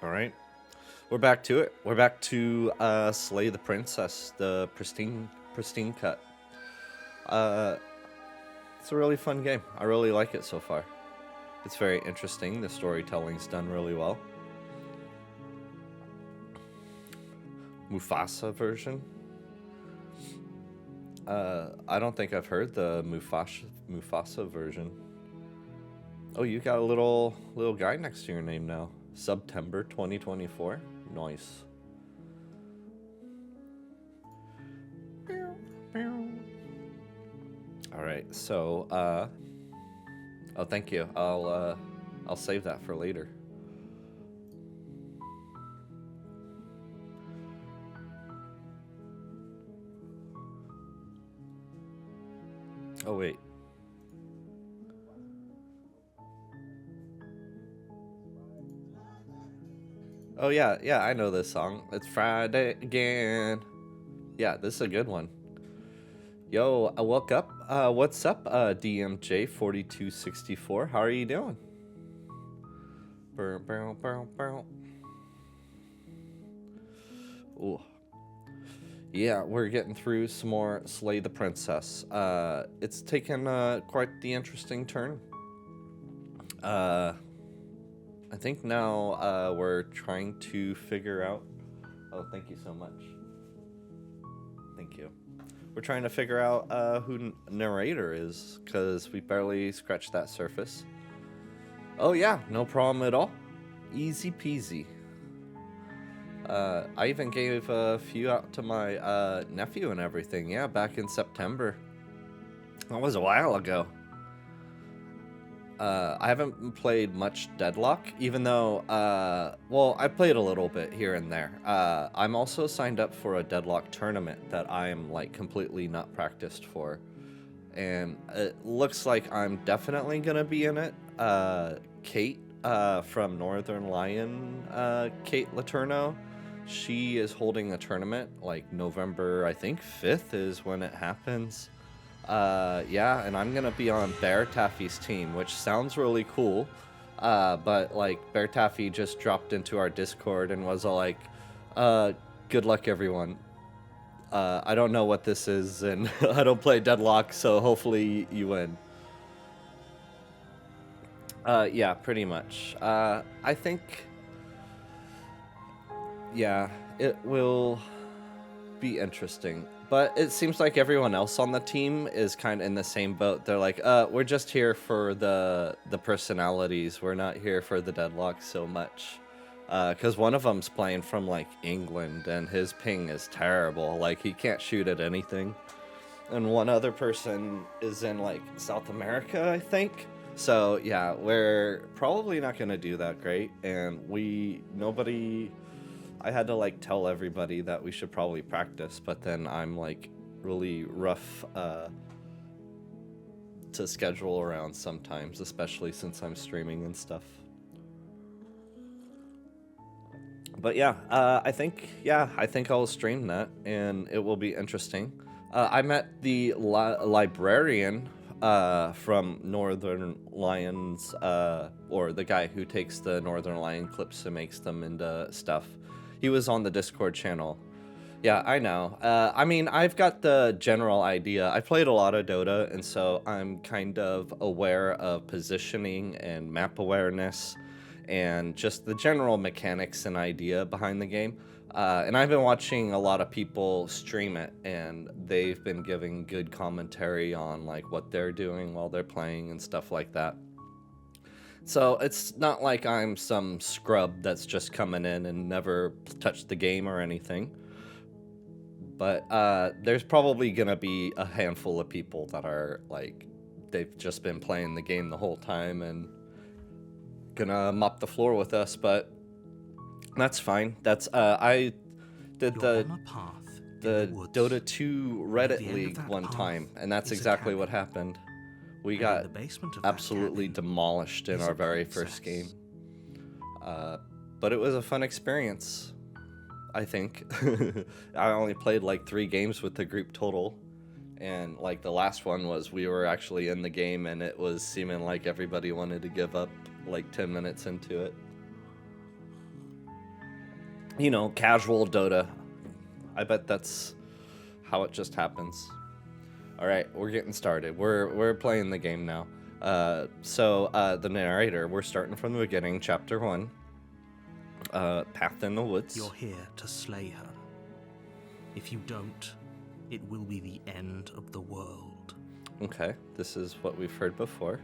All right, we're back to it. We're back to Slay the Princess, the Pristine Cut. Uh, it's a really fun game. I really like it so far. It's very interesting. The storytelling's done really well. Mufasa version. I don't think I've heard the Mufasa version. Oh, you got a little guy next to your name now. September 2024. Nice. All right. So, oh, thank you. I'll save that for later. Oh wait. Oh yeah, I know this song. It's Friday again. Yeah, this is a good one. Yo, woke up. What's up, DMJ4264? How are you doing? Ooh. Yeah, we're getting through some more Slay the Princess. It's taken quite the interesting turn. I think now we're trying to figure out. Oh, thank you so much. Thank you. We're trying to figure out who narrator is, because we barely scratched that surface. Oh yeah, no problem at all. Easy peasy. I even gave a few out to my nephew and everything. Yeah, back in September. That was a while ago. I haven't played much Deadlock, even though, well, I played a little bit here and there. I'm also signed up for a Deadlock tournament that I'm, like, completely not practiced for. And it looks like I'm definitely gonna be in it. Kate, from Northern Lion, Kate Laterno, she is holding a tournament, like, November, I think, 5th is when it happens. Yeah, and I'm gonna be on Bear Taffy's team, which sounds really cool. But like Bear Taffy just dropped into our Discord and was all like, good luck everyone. I don't know what this is and I don't play Deadlock, so hopefully you win. Yeah, pretty much. I think, yeah, it will be interesting. But it seems like everyone else on the team is kind of in the same boat. They're like, we're just here for the personalities. We're not here for the Deadlock so much. Because one of them's playing from, like, England, and his ping is terrible. Like, he can't shoot at anything. And one other person is in, like, South America, I think. So, yeah, we're probably not going to do that great. And nobody... I had to, like, tell everybody that we should probably practice, but then I'm, like, really rough to schedule around sometimes, especially since I'm streaming and stuff. But yeah, I think I'll stream that, and it will be interesting. I met the librarian from Northern Lions, or the guy who takes the Northern Lion clips and makes them into stuff. He was on the Discord channel. Yeah, I know. I mean, I've got the general idea. I played a lot of Dota, and so I'm kind of aware of positioning and map awareness and just the general mechanics and idea behind the game. And I've been watching a lot of people stream it, and they've been giving good commentary on, like, what they're doing while they're playing and stuff like that. So it's not like I'm some scrub that's just coming in and never touched the game or anything. But there's probably gonna be a handful of people that are like, they've just been playing the game the whole time and gonna mop the floor with us, but that's fine. That's I did the Dota 2 Reddit League one time, and that's exactly what happened. We got absolutely demolished in our very first game. But it was a fun experience, I think. I only played like 3 games with the group total. And like the last one was, we were actually in the game and it was seeming like everybody wanted to give up like 10 minutes into it. you know, casual Dota. I bet that's how it just happens. All right, we're getting started. We're playing the game now. So the narrator, we're starting from the beginning, chapter 1. Path in the woods. You're here to slay her. If you don't, it will be the end of the world. Okay, this is what we've heard before.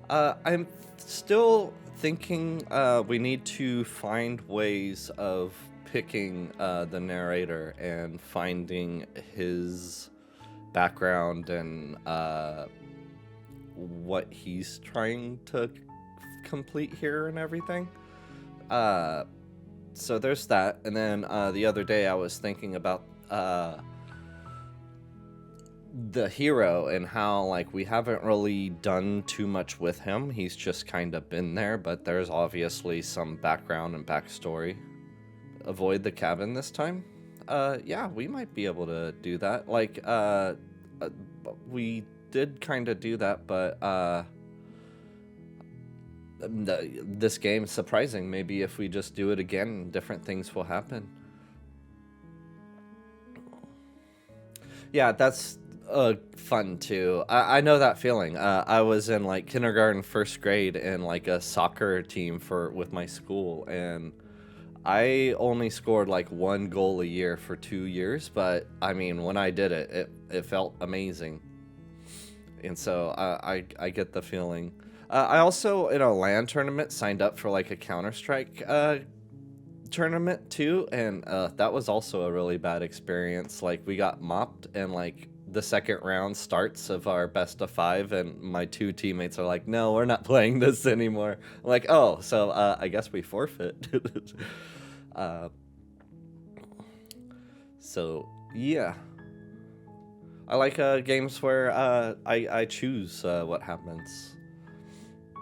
I'm still thinking we need to find ways of picking the narrator and finding his background and what he's trying to complete here and everything. So there's that. And then the other day I was thinking about the hero and how, like, we haven't really done too much with him. He's just kind of been there, but there's obviously some background and backstory. Avoid the cabin this time? Yeah, we might be able to do that. Like, we did kind of do that, but this game's surprising. Maybe if we just do it again, different things will happen. Yeah, that's fun too. I know that feeling. I was in like kindergarten, first grade in like a soccer team with my school, and I only scored like 1 goal a year for 2 years, but I mean, when I did it, it felt amazing. And so I get the feeling. I also, in a LAN tournament, signed up for like a Counter-Strike tournament too, and that was also a really bad experience. Like, we got mopped, and like the second round starts of our best of 5, and my 2 teammates are like, no, we're not playing this anymore. I'm like, oh, so I guess we forfeit. So yeah, I like games where I choose what happens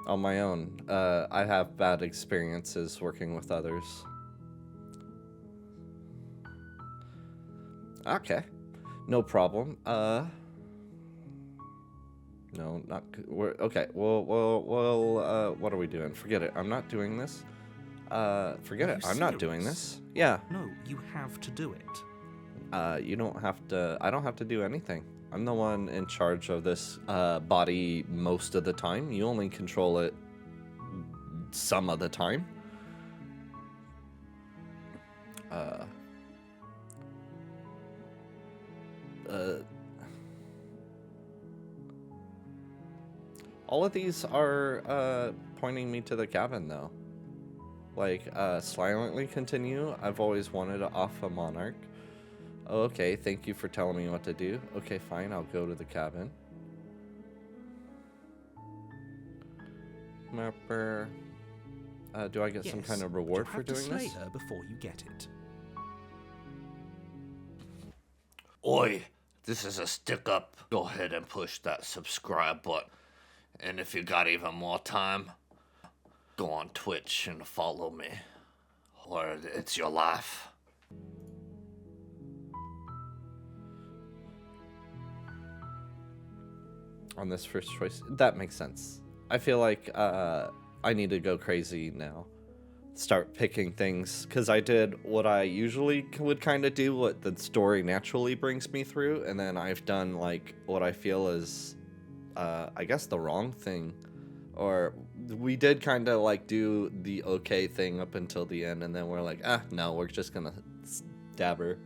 on my own. I have bad experiences working with others. Okay, no problem. No, not we're okay. Well, what are we doing? Forget it. I'm not doing this. Forget it. I'm not doing this. Yeah. No, you have to do it. You don't have to. I don't have to do anything. I'm the one in charge of this body most of the time. You only control it some of the time. All of these are pointing me to the cabin, though. Like, silently continue. I've always wanted to off a monarch. Oh, okay, thank you for telling me what to do. Okay, fine, I'll go to the cabin. Mapper. Do I get some kind of reward for doing this? You have to slay her before you get it. Oi, this is a stick up. Go ahead and push that subscribe button. And if you got even more time, go on Twitch and follow me. Or it's your life. On this first choice, that makes sense. I feel like I need to go crazy now. Start picking things, because I did what I usually would kind of do, what the story naturally brings me through, and then I've done like what I feel is I guess the wrong thing. Or we did kind of like do the okay thing up until the end, and then we're like, no, we're just gonna stab her.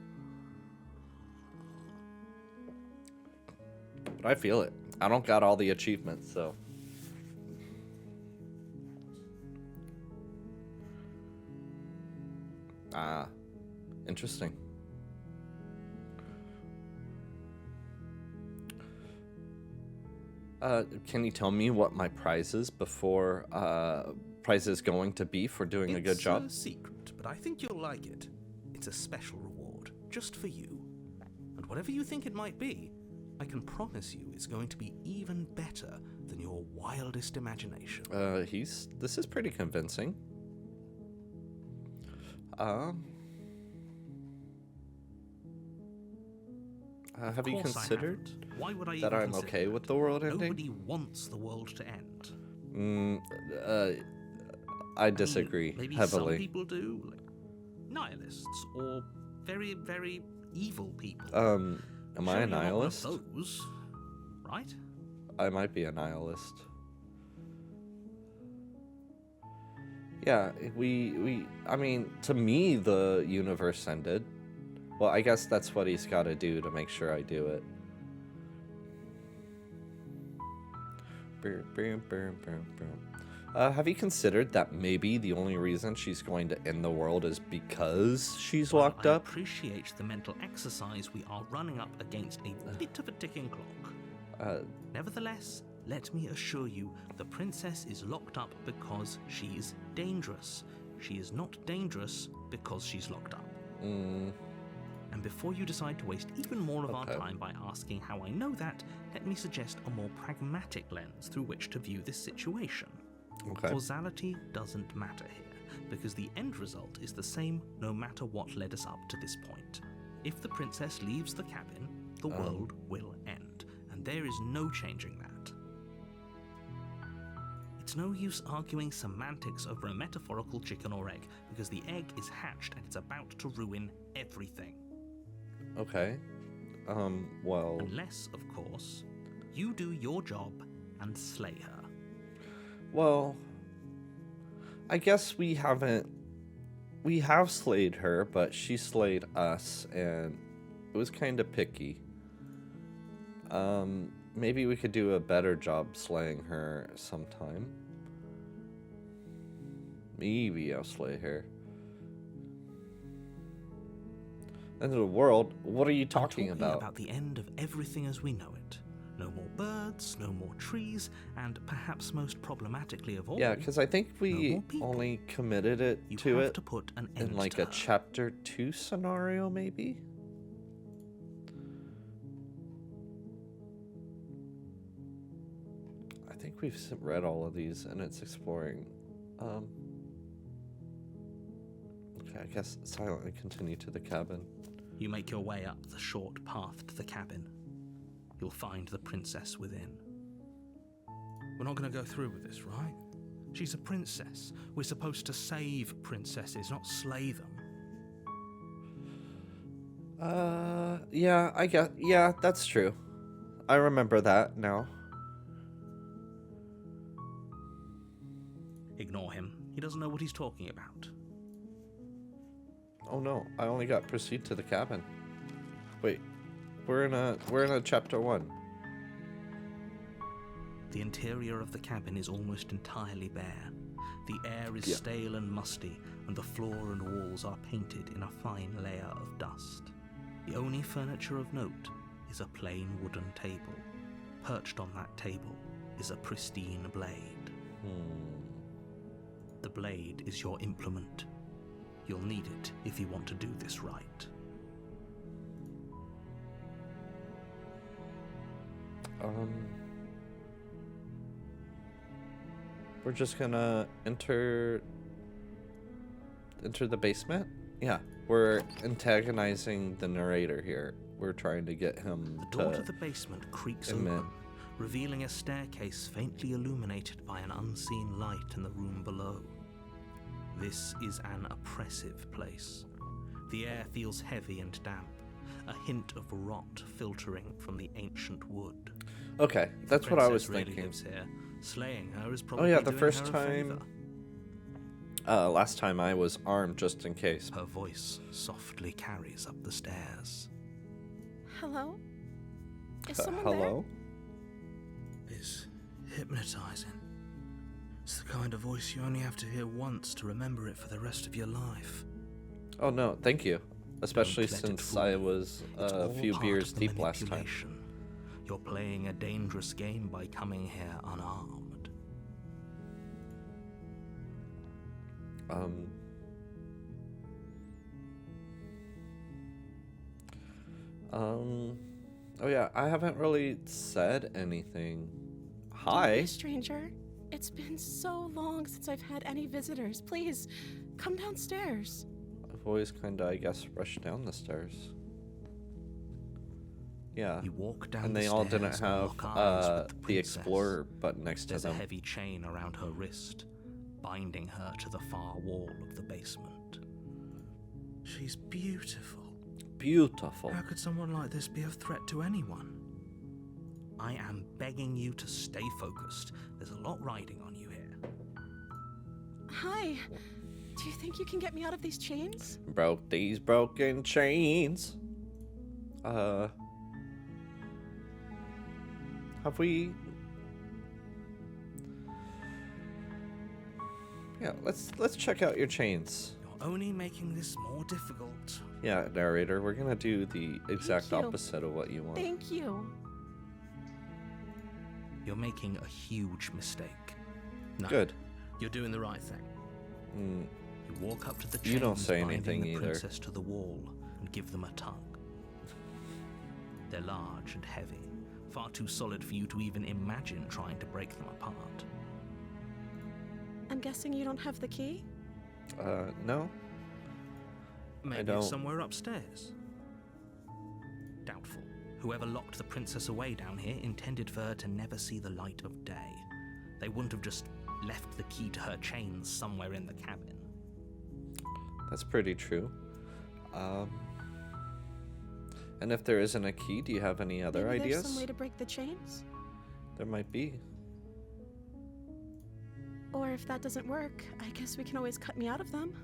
But I feel it. I don't got all the achievements, so. Interesting. Can you tell me what my prize is before prize is going to be for doing a good job? It's a secret, but I think you'll like it. It's a special reward, just for you. And whatever you think it might be, I can promise you it's going to be even better than your wildest imagination. This is pretty convincing. Have you considered that I'm okay with the world ending? Nobody wants the world to end. I disagree maybe heavily. some people do, like nihilists or very, very evil people. Am I Sure, a you're not one of nihilist? those, right? I might be a nihilist. Yeah, I mean, to me, the universe ended. Well, I guess that's what he's got to do to make sure I do it. Have you considered that maybe the only reason she's going to end the world is because she's locked I up? appreciate the mental exercise we are running up against a bit of a ticking clock. Nevertheless, let me assure you, the princess is locked up because she's dangerous. She is not dangerous because she's locked up. And before you decide to waste even more of our time by asking how I know that, let me suggest a more pragmatic lens through which to view this situation. Okay. Causality doesn't matter here, because the end result is the same no matter what led us up to this point. If the princess leaves the cabin, the world will end, and there is no changing that. It's no use arguing semantics over a metaphorical chicken or egg, because the egg is hatched and it's about to ruin everything. Okay. Well... Unless, of course, you do your job and slay her. Well... I guess we have slayed her, but she slayed us, and it was kind of picky. Maybe we could do a better job slaying her sometime. Maybe I'll slay her. End of the world? What are you talking about? About the end of everything as we know it. No more birds, no more trees, and perhaps most problematically of all... Yeah, because I think we only committed it to put an end in like to a her. chapter 2 scenario, maybe? I think we've read all of these, and it's exploring. Okay, I guess silently continue to the cabin. You make your way up the short path to the cabin. You'll find the princess within. We're not going to go through with this, right? She's a princess. We're supposed to save princesses, not slay them. Yeah, that's true. I remember that now. Ignore him. He doesn't know what he's talking about. Oh no, I only got proceed to the cabin. Wait, we're in a chapter 1. The interior of the cabin is almost entirely bare. The air is stale and musty, and the floor and walls are painted in a fine layer of dust. The only furniture of note is a plain wooden table. Perched on that table is a pristine blade. The blade is your implement. You'll need it if you want to do this right. We're just gonna enter the basement? Yeah, we're antagonizing the narrator here. We're trying to get him The door to the basement creaks admit. open, revealing a staircase faintly illuminated by an unseen light in the room below. This is an oppressive place. The air feels heavy and damp, a hint of rot filtering from the ancient wood. Okay, that's what I was thinking. Lives here. Slaying her is probably Oh yeah, the doing first her a favor. time... last time I was armed just in case. Her voice softly carries up the stairs. Hello? Is someone Hello? It's hypnotizing. It's the kind of voice you only have to hear once to remember it for the rest of your life. Oh no, thank you. Especially Don't let it since fool I you. was It's a all few part beers of the deep last time. manipulation. You're playing a dangerous game by coming here unarmed. Oh yeah, I haven't really said anything. Don't Hi. be a stranger. It's been so long since I've had any visitors. Please, come downstairs. I've always kinda, I guess, rushed down the stairs. Yeah. You walk down And the they all stairs didn't and have lock eyes with the princess. Explorer button next to There's a them. heavy chain around her wrist. binding her to the far wall of the basement. She's beautiful. Beautiful. How could someone like this be a threat to anyone? I am begging you to stay focused. There's a lot riding on you here. Hi. Do you think you can get me out of these chains? Broke these broken chains. Have we... Yeah, let's check out your chains. You're only making this more difficult. Yeah, narrator, we're gonna do the exact you. opposite of what you want. Thank you. You're making a huge mistake. No, Good. you're doing the right thing. Mm, You walk up to the chains, You don't say binding anything the either. princess to the wall, and give them a tug. They're large and heavy, far too solid for you to even imagine trying to break them apart. I'm guessing you don't have the key? no. Maybe don't. it's somewhere upstairs. Doubtful. Whoever locked the princess away down here intended for her to never see the light of day. They wouldn't have just left the key to her chains somewhere in the cabin. That's pretty true. And if there isn't a key, do you have any other Maybe ideas? there's some way to break the chains? There might be. Or if that doesn't work, I guess we can always cut me out of them.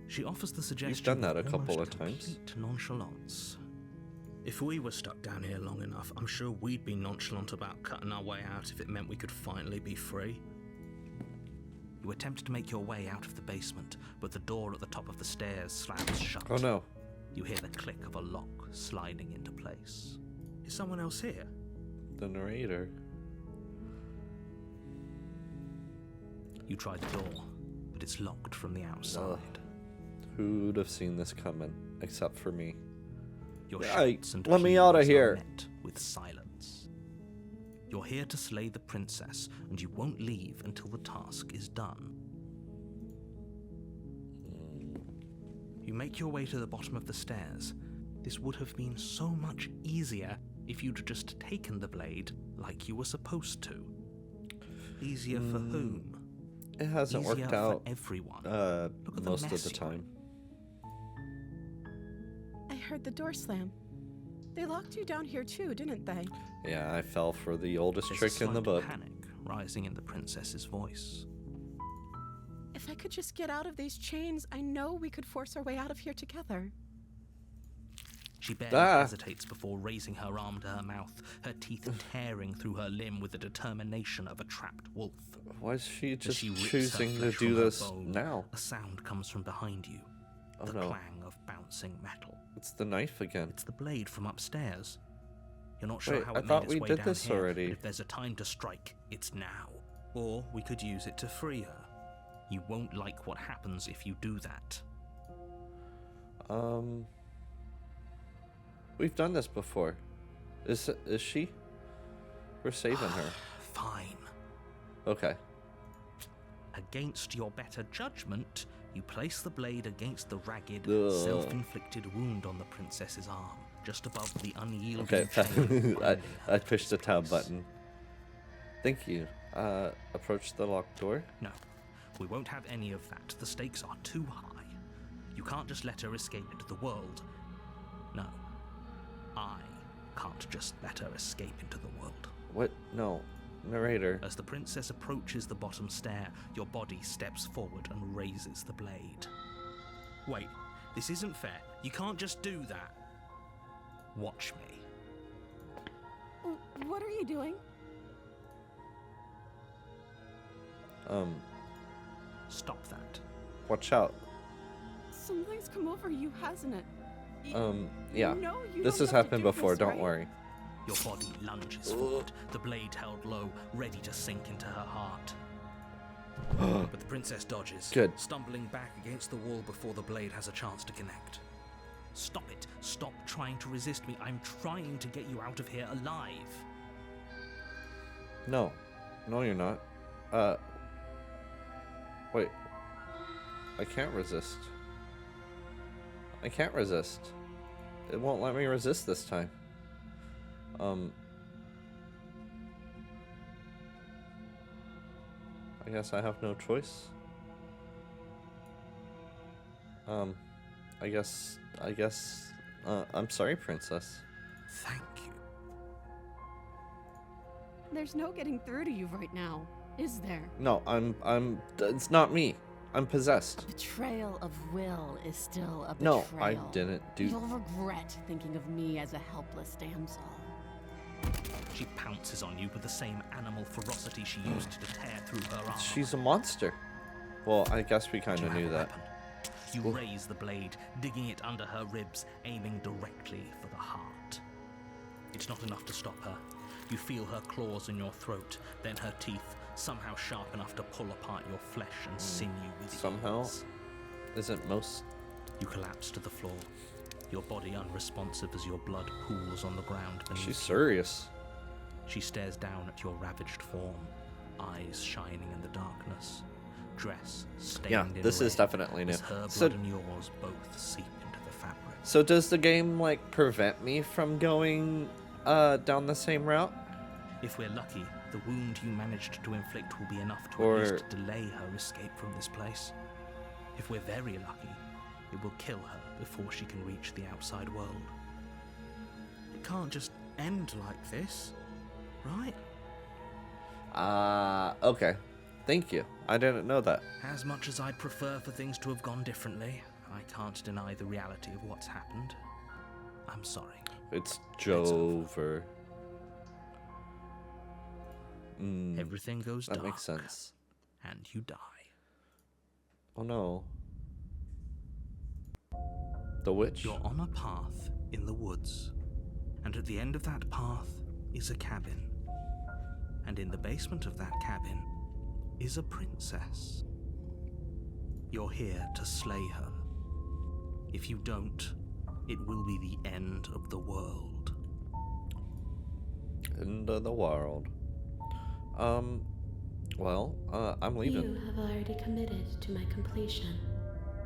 She offers the suggestion done that with a couple almost of times. complete nonchalance. If we were stuck down here long enough, I'm sure we'd be nonchalant about cutting our way out if it meant we could finally be free. You attempt to make your way out of the basement, but the door at the top of the stairs slams shut. Oh no. You hear the click of a lock sliding into place. Is someone else here? The narrator. You try the door, but it's locked from the outside. Who'd have seen this coming, except for me? Your Hey, shouts and let me outta pleas are here. met with silence. You're here to slay the princess, and you won't leave until the task is done. You make your way to the bottom of the stairs. This would have been so much easier if you'd just taken the blade like you were supposed to. Easier for whom? It hasn't Easier worked for out everyone. Look at most of mess the you're in. time. I heard the door slam. They locked you down here too, didn't they? Yeah, I fell for the oldest There's a trick in the slight book. panic rising in the princess's voice. If I could just get out of these chains, I know we could force our way out of here together. She barely hesitates before raising her arm to her mouth, her teeth tearing through her limb with the determination of a trapped wolf. Why is she As just she rips her choosing to flesh do from her this bone, now? A sound comes from behind you. Oh The no. clang of bouncing metal. It's the knife again. It's the blade from upstairs. You're not sure Wait, how I it thought made its we way did down this here, already. but if there's a time to strike, it's now. Or we could use it to free her. You won't like what happens if you do that. We've done this before. Is she? We're saving her. Fine. Okay. Against your better judgment, you place the blade against the ragged, Ugh. self-inflicted wound on the princess's arm, just above the unyielding Okay. chain I binding I her pushed to the tab place. button. Thank you. Approach the locked door. No, we won't have any of that. The stakes are too high. You can't just let her escape into the world. No, I can't just let her escape into the world. What? No. Narrator. As the princess approaches the bottom stair, your body steps forward and raises the blade. Wait, this isn't fair. You can't just do that. Watch me. What are you doing? Stop that. Watch out. Something's come over you, hasn't it? Yeah. No, you This don't has have to happened do before, this, don't right? worry. Your body lunges forward, the blade held low, ready to sink into her heart. But the princess dodges, Good. stumbling back against the wall before the blade has a chance to connect. Stop it. Stop trying to resist me. I'm trying to get you out of here alive. No. No, you're not. Wait. I can't resist. I can't resist. It won't let me resist this time. I guess I have no choice. I guess, I'm sorry, princess. Thank you. There's no getting through to you right now, is there? No, it's not me. I'm possessed. Betrayal of will is still a No, betrayal. I didn't do. You'll regret thinking of me as a helpless damsel. She pounces on you with the same animal ferocity she used to tear through her arm. She's a monster. Well, I guess we kind Do you of have knew a that. weapon? You raise the blade, digging it under her ribs, aiming directly for the heart. It's not enough to stop her. You feel her claws in your throat, then her teeth, somehow sharp enough to pull apart your flesh and sinew with Somehow? ease. Isn't most? You collapse to the floor, your body unresponsive as your blood pools on the ground beneath She's you. serious. She stares down at your ravaged form, eyes shining in the darkness, dress stained Yeah, in this is red, definitely new. as her blood So, and yours both seep into the fabric. so does the game like prevent me from going down the same route? If we're lucky, the wound you managed to inflict will be enough to Or- at least delay her escape from this place. If we're very lucky, it will kill her before she can reach the outside world. It can't just end like this, right? Okay. Thank you. I didn't know that. As much as I'd prefer for things to have gone differently, I can't deny the reality of what's happened. I'm sorry. It's over. Jover. Everything goes That dark, makes sense. and you die. Oh no. The witch? You're on a path in the woods, and at the end of that path is a cabin. And in the basement of that cabin is a princess. You're here to slay her. If you don't, it will be the end of the world. End of the world. Well, I'm leaving. You have already committed to my completion.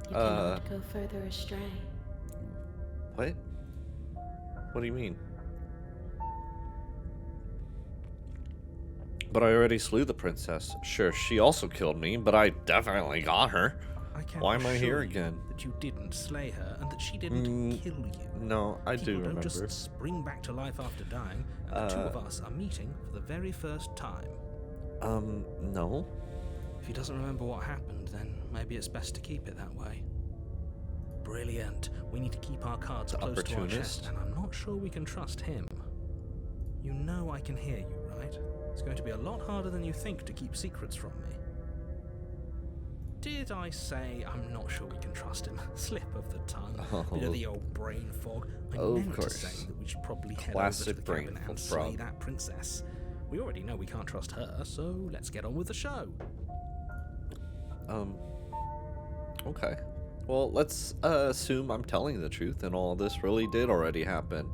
You cannot go further astray. What? What do you mean? But I already slew the princess. Sure, she also killed me, but I definitely got her. I can't Why am I here assure you again? that you didn't slay her and that she didn't kill you. No, I do People don't remember. just spring back to life after dying, and the two of us are meeting for the very first time. No. If he doesn't remember what happened, then maybe it's best to keep it that way. Brilliant. We need to keep our cards The close to our opportunist. chest, and I'm not sure we can trust him. You know I can hear you, right? It's going to be a lot harder than you think to keep secrets from me. Did I say I'm not sure we can trust him? Slip of the tongue. Bit of the old brain fog. I Of meant course. to say that we should probably head Classic over to the brain cabin and fog. slay that princess. We already know we can't trust her, so let's get on with the show. Okay. Well, let's assume I'm telling the truth and all this really did already happen.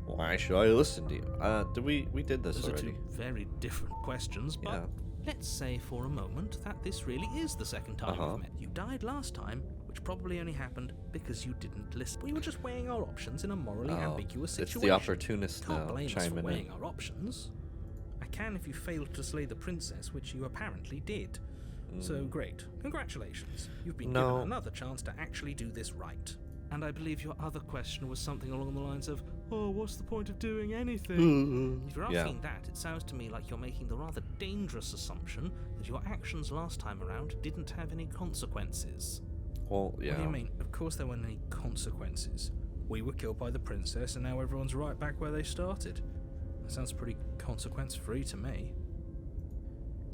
Why should I listen to you? We did this Those are already. two very different questions, but Yeah. let's say for a moment that this really is the second time Uh-huh. we've met. You died last time, which probably only happened because you didn't listen. We were just weighing our options in a morally ambiguous it's situation. the opportunist Can't now blame us for chiming weighing in. our options. I can if you failed to slay the princess, which you apparently did. So great. Congratulations. You've been No. given another chance to actually do this right. And I believe your other question was something along the lines of, oh, what's the point of doing anything? If you're Yeah. asking that, it sounds to me like you're making the rather dangerous assumption that your actions last time around didn't have any consequences. Well, What do yeah. you mean? Of course there weren't any consequences. We were killed by the princess and now everyone's right back where they started. That sounds pretty consequence-free to me.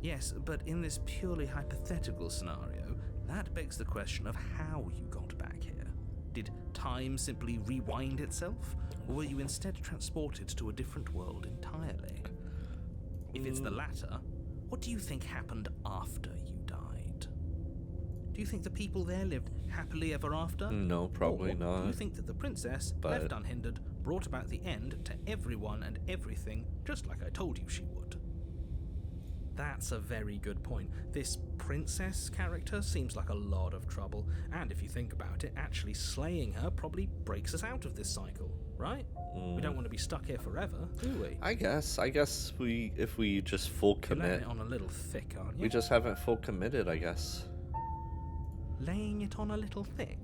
Yes, but in this purely hypothetical scenario, that begs the question of how you got back here. Did time simply rewind itself, or were you instead transported to a different world entirely? If it's the latter, what do you think happened after you died? Do you think the people there lived happily ever after? No, probably Or do not. you think that the princess, But- left unhindered, brought about the end to everyone and everything, just like I told you she would? That's a very good point. This princess character seems like a lot of trouble, and if you think about it, actually slaying her probably breaks us out of this cycle, right? We don't want to be stuck here forever, do we? I guess if we just full You're laying commit. it on a little thick, aren't you? We just haven't full committed, I guess. Laying it on a little thick?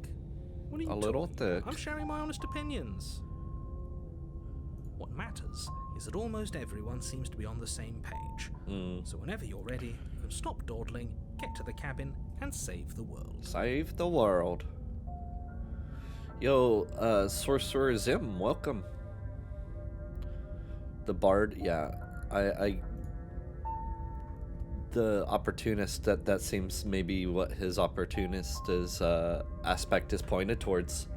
What are you A little talking about? thick. I'm sharing my honest opinions. What matters is that almost everyone seems to be on the same page. So whenever you're ready, you can stop dawdling, get to the cabin, and save the world. Save the world. Yo, Sorcerer Zim, welcome. The Bard, yeah. The opportunist, that seems maybe what his opportunist is, aspect is pointed towards.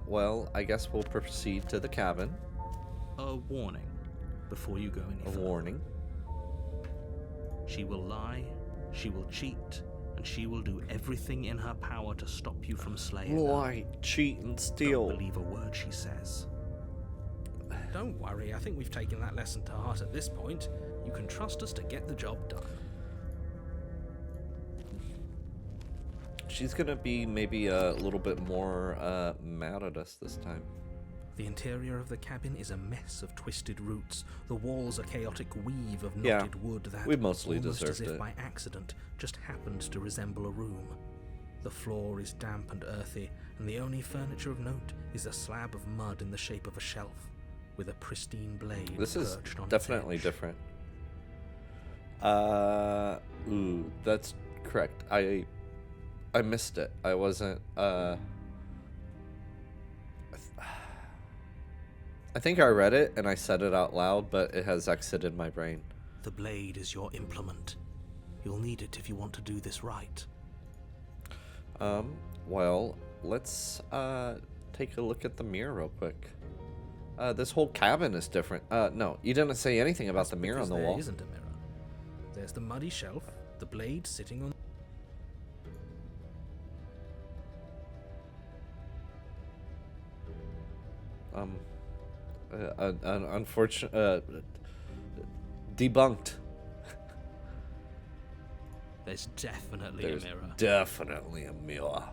Well, I guess we'll proceed to the cabin. A warning before you go any A further. warning. She will lie, she will cheat, and she will do everything in her power to stop you from slaying her. Lie, cheat, and steal. Don't believe a word she says. Don't worry, I think we've taken that lesson to heart at this point. You can trust us to get the job done. She's gonna be maybe a little bit more mad at us this time. The interior of the cabin is a mess of twisted roots. The walls a chaotic weave of Yeah, knotted wood that, we mostly almost as deserved if it. by accident, just happened to resemble a room. The floor is damp and earthy, and the only furniture of note is a slab of mud in the shape of a shelf, with a pristine blade This is perched on definitely its edge. different. Ooh, that's correct. I missed it. I wasn't, I think I read it and I said it out loud, but it has exited my brain. The blade is your implement. You'll need it if you want to do this right. Well, let's, take a look at the mirror real quick. This whole cabin is different. No, you didn't say anything about the mirror on the Because wall. there isn't a mirror. There's the muddy shelf, the blade sitting on... Unfortunate, debunked. There's definitely There's a mirror. definitely a mirror.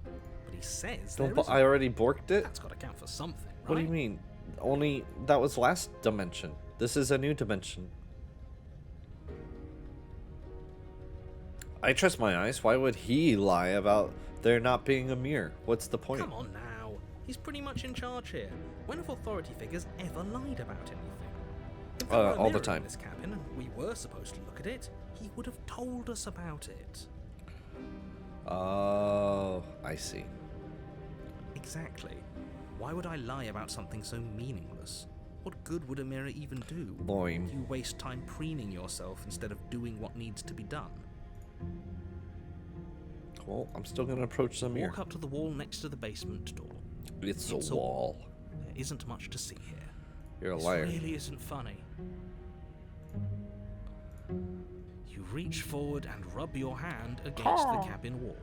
But he says Don't there bu- isn't. I already borked it? That's got to count for something, right? What do you mean? Only that was last dimension. This is a new dimension. I trust my eyes. Why would he lie about there not being a mirror? What's the point? Come on now. He's pretty much in charge here. When have authority figures ever lied about anything? If there were a All the mirror time. in this cabin and we were supposed to look at it, he would have told us about it. Oh, I see. Exactly. Why would I lie about something so meaningless? What good would a mirror even do? Loin. You waste time preening yourself instead of doing what needs to be done. Well, I'm still gonna approach the mirror. Walk up to the wall next to the basement door. It's It's a a wall. There isn't much to see here. You're a This liar. really isn't funny. You reach forward and rub your hand against the cabin wall.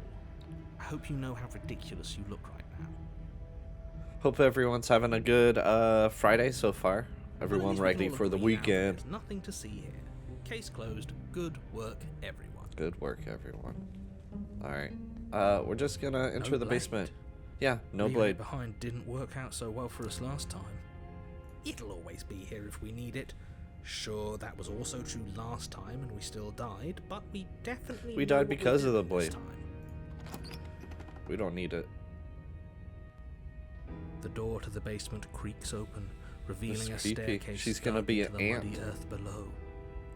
I hope you know how ridiculous you look right now. Hope everyone's having a good Friday so far. Well, Everyone at least we ready can all for the agree now that weekend. There's nothing to see here. Case closed. Good work, everyone. Good work, everyone. All right. We're just gonna enter the blade. basement. Yeah, no Leaving blade. it behind didn't work out so well for us last time. It'll always be here if we need it. Sure, that was also true last time and we still died, but we definitely We know died what we're because of the doing this blade. time. We don't need it. The door to the basement creaks open, revealing a This creepy. staircase She's gonna dug be into an the muddy ant. earth below.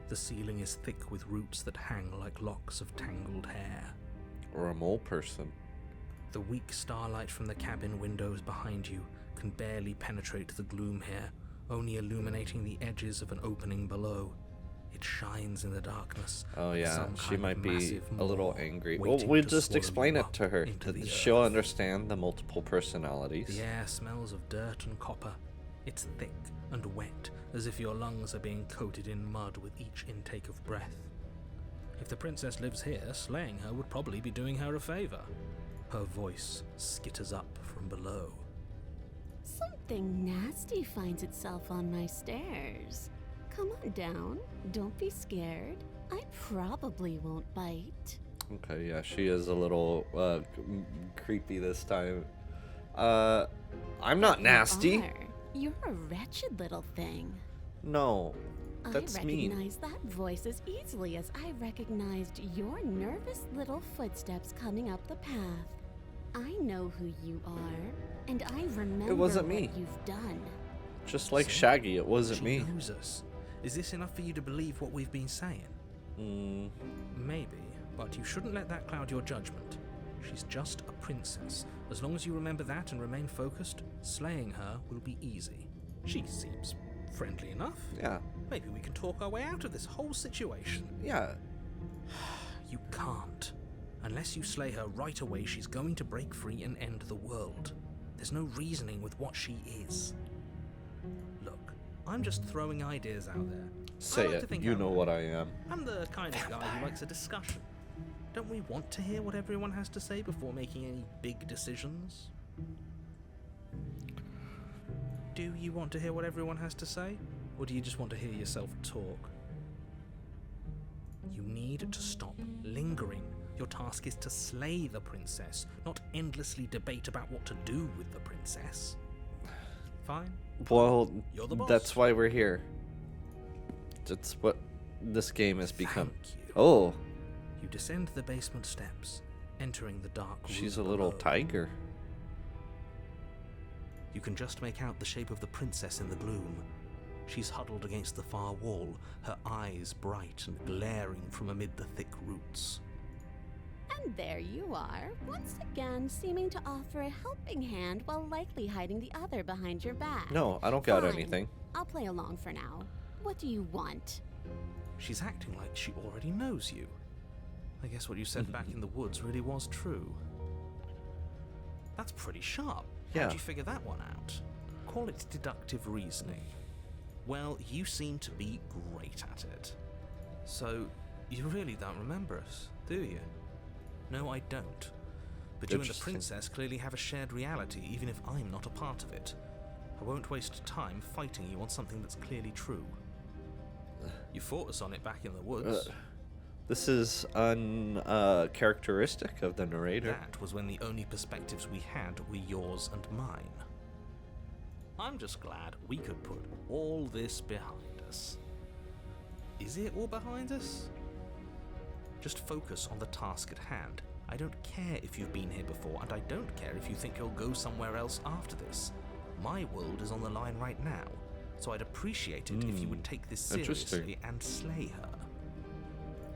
The ceiling is thick with roots that hang like locks of tangled hair. Or a mole person. The weak starlight from the cabin windows behind you can barely penetrate the gloom here, only illuminating the edges of an opening below. It shines in the darkness. Oh like yeah, some she kind might of be massive a little maw angry. Well, waiting we'll to just swallow explain you it to up her. into the She'll earth. understand the multiple personalities. The air smells of dirt and copper. It's thick and wet, as if your lungs are being coated in mud with each intake of breath. If the princess lives here, slaying her would probably be doing her a favor. Her voice skitters up from below. Something nasty finds itself on my stairs. Come on down. Don't be scared. I probably won't bite. Okay, yeah, she is a little creepy this time. I'm not nasty. You are. You're a wretched little thing. No, that's I mean. recognize that voice as easily as I recognized your nervous little footsteps coming up the path. I know who you are, and I remember wasn't what me. you've done. Just like See? Shaggy, it wasn't She me. knows us. Is this enough for you to believe what we've been saying? Maybe, but you shouldn't let that cloud your judgment. She's just a princess. As long as you remember that and remain focused, slaying her will be easy. She seems friendly enough. Yeah, Maybe we can talk our way out of this whole situation. yeah. You can't. Unless you slay her right away, she's going to break free and end the world. There's no reasoning with what she is. Look, I'm just throwing ideas out there. Say I like to it. think You out know loud. what I am. I'm the kind of guy who likes a discussion. Don't we want to hear what everyone has to say before making any big decisions? Do you want to hear what everyone has to say? Or do you just want to hear yourself talk? You need to stop lingering. Your task is to slay the princess, not endlessly debate about what to do with the princess. Fine. Well, You're the boss. that's why we're here. That's what this game has become. Thank you. Oh, You descend the basement steps, entering the dark room she's a little below. tiger. You can just make out the shape of the princess in the gloom. She's huddled against the far wall, her eyes bright and glaring from amid the thick roots. And there you are, once again seeming to offer a helping hand while likely hiding the other behind your back. No, I don't got Fine. anything. I'll play along for now. What do you want? She's acting like she already knows you. I guess what you said back in the woods really was true. That's pretty sharp. Yeah. How'd you figure that one out? Call it deductive reasoning. Well, you seem to be great at it. So, you really don't remember us, do you? No, I don't. But you and the Interesting. princess clearly have a shared reality, even if I'm not a part of it. I won't waste time fighting you on something that's clearly true. You fought us on it back in the woods. This is uncharacteristic of the narrator. That was when the only perspectives we had were yours and mine. I'm just glad we could put all this behind us. Is it all behind us? Just focus on the task at hand. I don't care if you've been here before, and I don't care if you think you'll go somewhere else after this. My world is on the line right now, so I'd appreciate it if you would take this Interesting. seriously and slay her.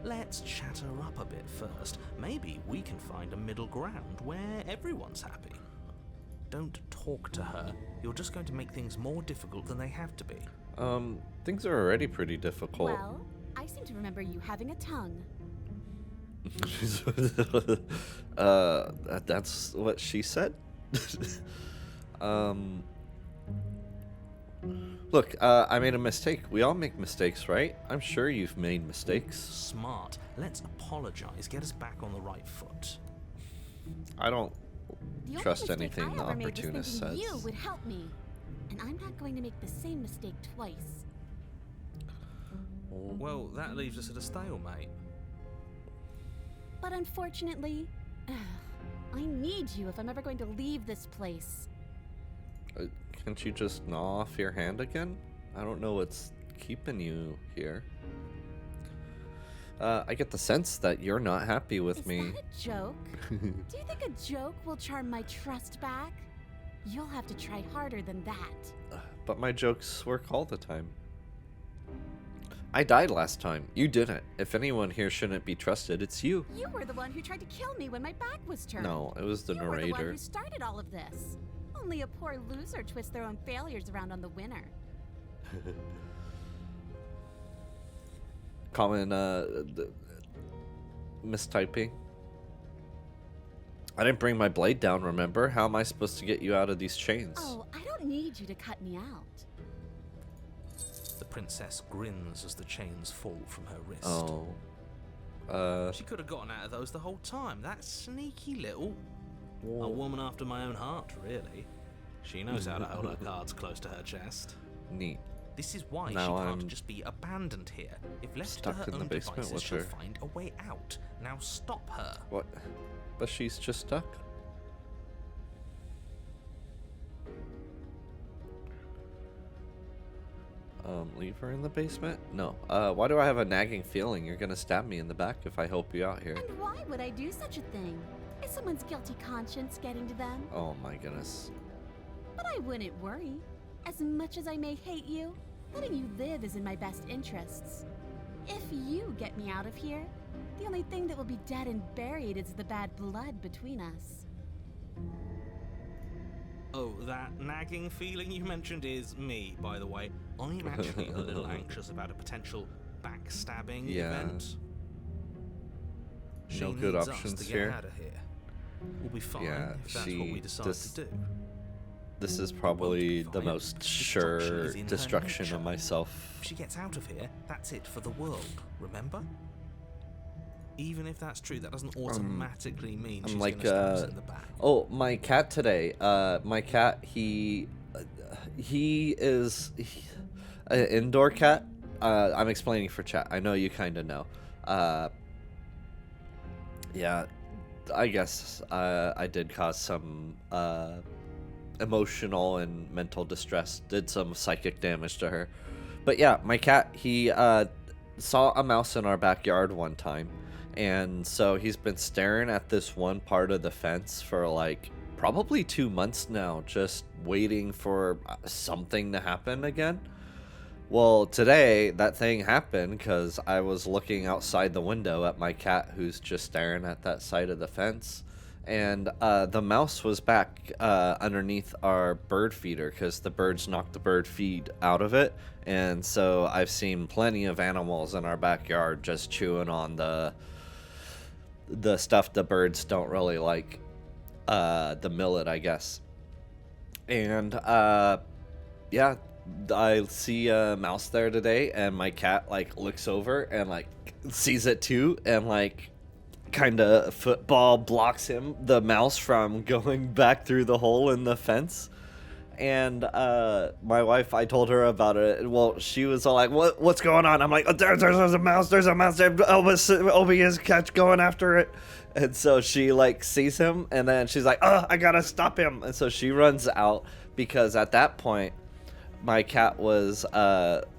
Let's chat her up a bit first. Maybe we can find a middle ground where everyone's happy. Don't talk to her. You're just going to make things more difficult than they have to be. Things are already pretty difficult. Well, I seem to remember you having a tongue. That's what she said. Look, I made a mistake. We all make mistakes, right? I'm sure you've made mistakes. Smart. Let's apologize. Get us back on the right foot. I don't The only trust mistake anything I the ever made was opportunist thinking says. you would help me, and I'm not going to make the same mistake twice. Well, that leaves us at a stalemate. But unfortunately, I need you if I'm ever going to leave this place. Can't you just gnaw off your hand again? I don't know what's keeping you here. I get the sense that you're not happy with Is me. that a joke? Do you think a joke will charm my trust back? You'll have to try harder than that. But my jokes work all the time. I died last time. You didn't. If anyone here shouldn't be trusted, it's you. You were the one who tried to kill me when my back was turned. No, it was the You were the one narrator. who started all of this. Only a poor loser twists their own failures around on the winner. Common mistyping. I didn't bring my blade down, remember? How am I supposed to get you out of these chains? Oh, I don't need you to cut me out. The princess grins as the chains fall from her wrist. Oh. She could have gotten out of those the whole time. That sneaky little... Whoa. A woman after my own heart, really. She knows how to hold her cards close to her chest. Neat. This is why Now she can't I'm just be abandoned here. If left to stuck her in the own basement devices, with she'll her. find a way out. Now stop her. What? But she's just stuck? Leave her in the basement? No. Why do I have a nagging feeling you're gonna stab me in the back if I help you out here? And why would I do such a thing? Is someone's guilty conscience getting to them? Oh my goodness. But I wouldn't worry. As much as I may hate you, letting you live is in my best interests. If you get me out of here, the only thing that will be dead and buried is the bad blood between us. Oh, that nagging feeling you mentioned is me, by the way. I'm actually a little anxious about a potential backstabbing event. She No good needs options us to here. get out of here. We'll be fine Yeah, if that's what we decide to do. This is probably the fine. most Destruction sure is in her destruction of nature. myself. If she gets out of here, that's it for the world, remember? Even if that's true, that doesn't automatically mean she's like, gonna stab us in the back. Oh, my cat today. My cat, he is an indoor cat. I'm explaining for chat. I know you kind of know. Yeah, I guess I did cause some emotional and mental distress. Did some psychic damage to her. But yeah, my cat, he saw a mouse in our backyard one time. And so he's been staring at this one part of the fence for like probably 2 months now, just waiting for something to happen again. Well, today that thing happened because I was looking outside the window at my cat who's just staring at that side of the fence. And the mouse was back underneath our bird feeder because the birds knocked the bird feed out of it. And so I've seen plenty of animals in our backyard just chewing on the stuff the birds don't really like, the millet, I guess. And yeah, I see a mouse there today, and my cat like looks over and like sees it too, and like kind of football blocks the mouse from going back through the hole in the fence. And my wife, I told her about it. Well, she was all like, what's going on? I'm like, oh, there's a mouse there. Obi is going after it. And so she like sees him, and then she's like, oh, I gotta stop him. And so she runs out, because at that point my cat was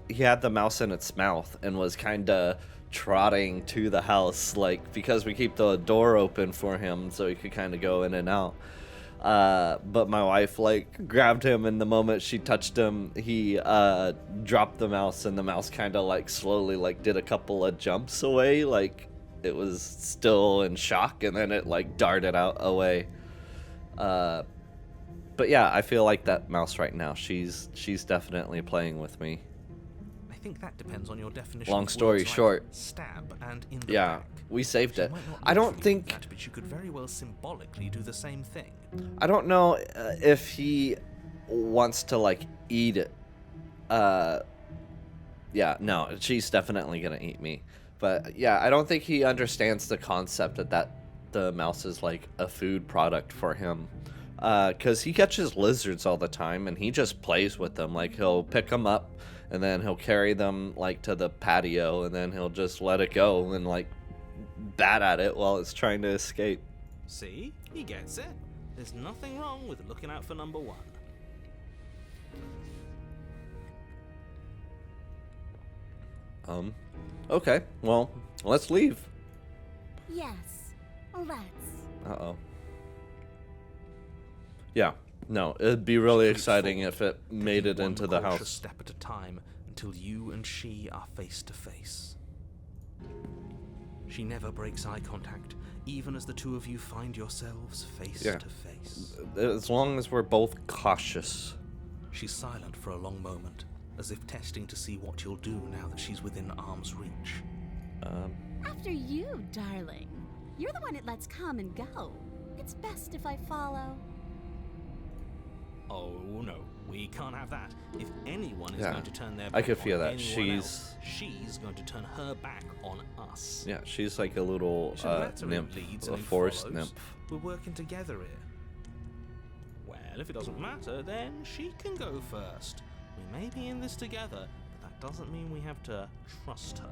he had the mouse in its mouth and was kind of trotting to the house, like, because we keep the door open for him so he could kind of go in and out. But my wife like grabbed him, and the moment she touched him, he dropped the mouse, and the mouse kind of like slowly like did a couple of jumps away, like it was still in shock, and then it like darted out away. But yeah, I feel like that mouse right now, she's definitely playing with me. I think that depends on your definition. Long of story words like short. stab and in the Yeah, back. we saved She it. might not I don't literally think do that, but you could very well symbolically do the same thing. I don't know if he wants to like eat it. Yeah, no, she's definitely gonna eat me. But yeah, I don't think he understands the concept that the mouse is like a food product for him. Because he catches lizards all the time, and he just plays with them. Like, he'll pick them up, and then he'll carry them like to the patio, and then he'll just let it go and like bat at it while it's trying to escape. See? He gets it. There's nothing wrong with looking out for number one. Okay, well, let's leave. Yes, let's. Uh-oh. Yeah, no, it'd be really She creeps exciting forward, if it made taking it one into the cautious house. step at a time until you and she are face to face. She never breaks eye contact, even as the two of you find yourselves face Yeah. to face. As long as we're both cautious. She's silent for a long moment, as if testing to see what you'll do now that she's within arm's reach. After you, darling. You're the one it lets come and go. It's best if I follow. Oh no, we can't have that. If anyone is Yeah, going to turn their I back could on feel that. anyone else, she's going to turn her back on us. Yeah, she's like a little So that's where it nymph, leads a and it forest follows. nymph. We're working together here. Well, Well, if it doesn't matter, then she can go first. We may be in this together, but that doesn't mean we have to trust her.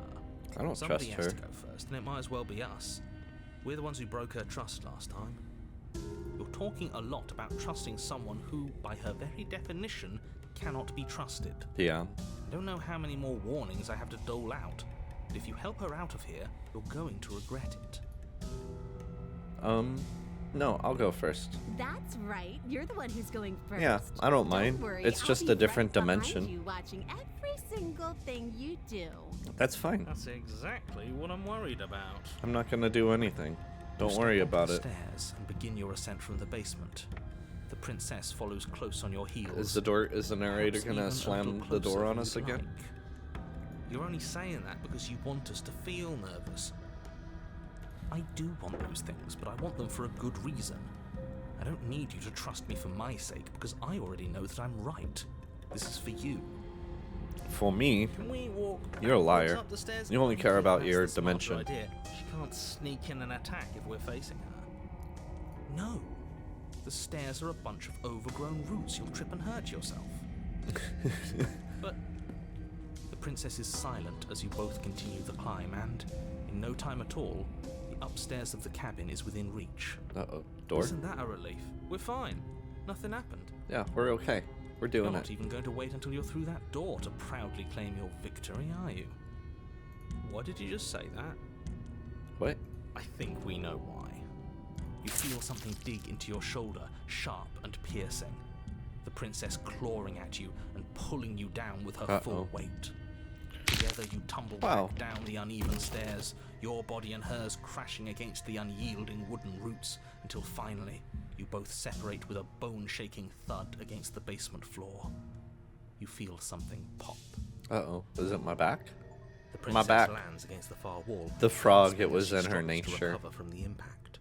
I don't Somebody trust has her. to go first, and it might as well be us. We're the ones who broke her trust last time. You're talking a lot about trusting someone who, by her very definition, cannot be trusted. Yeah. I don't know how many more warnings I have to dole out, but if you help her out of here, you're going to regret it. No, I'll go first. That's right. You're the one who's going first. Yeah, I don't mind. Worry, It's I'll just be a different right behind dimension. You, watching every single thing you do. That's fine. That's exactly what I'm worried about. I'm not gonna do anything. Don't You worry step about onto it. the stairs and begin your ascent from the basement. The princess follows close on your heels. Is the narrator perhaps gonna even a slam little the door closer on than us you'd again? like. You're only saying that because you want us to feel nervous. I do want those things, but I want them for a good reason. I don't need you to trust me for my sake, because I already know that I'm right. This is for you. For me, Can we walk You're a liar. up the stairs? You only I care think about that's your the smarter dimension. Idea. She can't sneak in and attack if we're facing her. No. The stairs are a bunch of overgrown roots. You'll trip and hurt yourself. But the princess is silent as you both continue the climb, and in no time at all, the upstairs of the cabin is within reach. uh-oh, door? Isn't that a relief? We're fine. Nothing happened. Yeah, we're okay. We're You're doing not it. even going to wait until you're through that door to proudly claim your victory, are you? Why did you just say that? What? I think we know why. You feel something dig into your shoulder, sharp and piercing. The princess clawing at you and pulling you down with her full weight. Together you tumble back down the uneven stairs, your body and hers crashing against the unyielding wooden roots, until finally you both separate with a bone-shaking thud against the basement floor. You feel something pop. Uh-oh, is it my back? The My princess back. lands against the far wall. The frog, gasping it as was she in her struggles to nature. recover from the impact.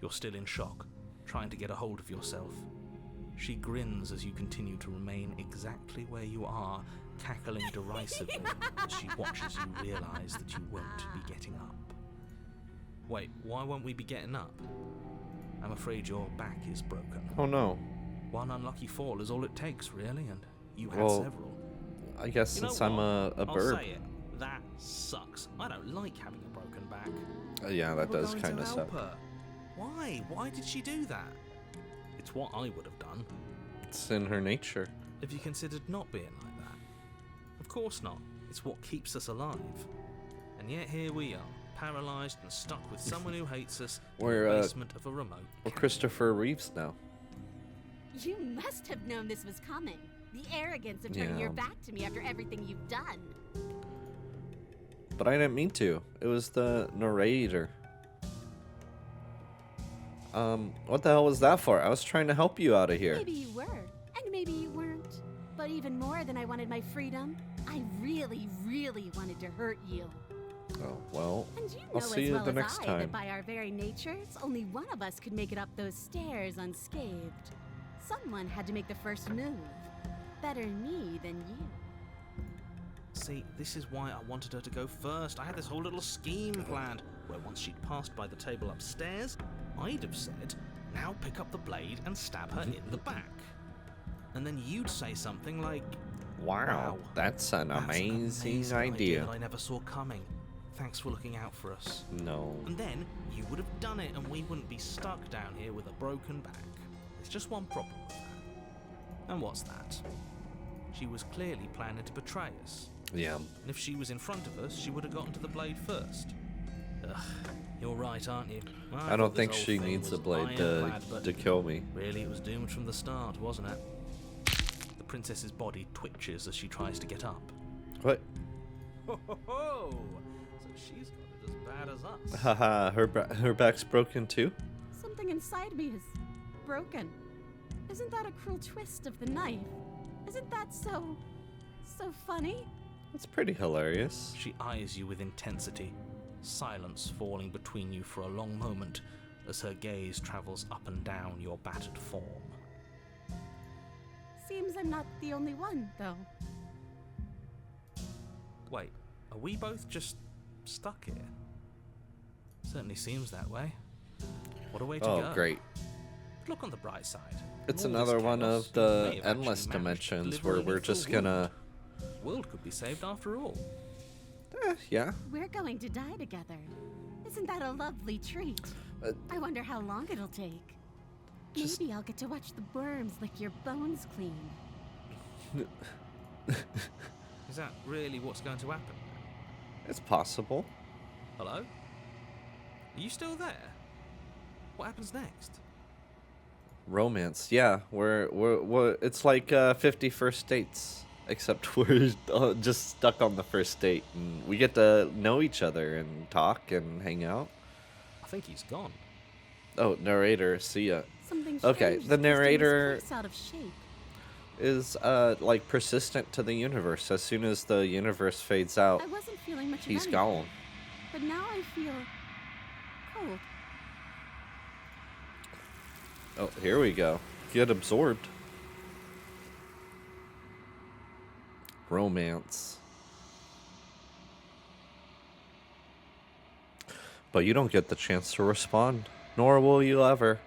You're still in shock, trying to get a hold of yourself. She grins as you continue to remain exactly where you are, cackling derisively as she watches you realize that you won't be getting up. Wait, why won't we be getting up? I'm afraid your back is broken. Oh no. One unlucky fall is all it takes, really, and you had Well, several. I guess You know since I'm what? a I'll bird. say it. That sucks. I don't like having a broken back. Yeah, that We're does going to kind of help suck. her. Why? Why did she do that? It's what I would have done. It's in her nature. If you considered not being like that. Of course not. It's what keeps us alive. And yet here we are, paralysed and stuck with someone who hates us in We're, the basement of a remote We're cabin. Christopher Reeves now. You must have known this was coming. The arrogance of turning your Yeah. back to me after everything you've done. But I didn't mean to. It was the narrator. What the hell was that for? I was trying to help you out of here. Maybe you were, and maybe you weren't. But even more than I wanted my freedom, I really, really wanted to hurt you. Oh, well, And you know I'll see as you well the as next I time. that by our very natures, only one of us could make it up those stairs unscathed. Someone had to make the first move. Better me than you. See, this is why I wanted her to go first. I had this whole little scheme planned, where once she'd passed by the table upstairs, I'd have said, now pick up the blade and stab her in the back. And then you'd say something like, Wow, that's an that's amazing idea idea. that I never saw coming. Thanks for looking out for us. No. And then you would have done it and we wouldn't be stuck down here with a broken back. There's just one problem with that. And what's that? She was clearly planning to betray us. Yeah. And if she was in front of us, she would have gotten to the blade first. Ugh, you're right, aren't you? I don't thought this think whole she thing needs the was blade to ironclad, but kill me. really it was doomed from the start, wasn't it? The princess's body twitches as she tries to get up. What? Ho ho ho! So she's got it as bad as us. Haha, her back's broken too? Something inside me is broken. Isn't that a cruel twist of the knife? Isn't that so funny? It's pretty hilarious. She eyes you with intensity, silence falling between you for a long moment as her gaze travels up and down your battered form. Seems I'm not the only one, though. Wait, are we both just stuck here? Certainly seems that way. What a way to Oh, go. great. But look on the bright side. It's In all this another one chaos, of you may the have actually endless managed to dimensions deliver where relief we're to a just gonna... world could be saved after all. Yeah. We're going to die together. Isn't that a lovely treat? I wonder how long it'll take. Just- Maybe I'll get to watch the worms lick your bones clean. Is that really what's going to happen? It's possible. Hello? Are you still there? What happens next? Romance, yeah. We're it's like 50 first dates, except we're just stuck on the first date, and we get to know each other and talk and hang out. I think he's gone. Oh, narrator, see ya. Something Okay, strange the is twisting this narrator- place out of shape. Is like persistent to the universe. As soon as the universe fades out, I wasn't feeling much of he's anything, gone. but now I feel cold. Oh, here we go. Get absorbed. Romance. But you don't get the chance to respond, nor will you ever.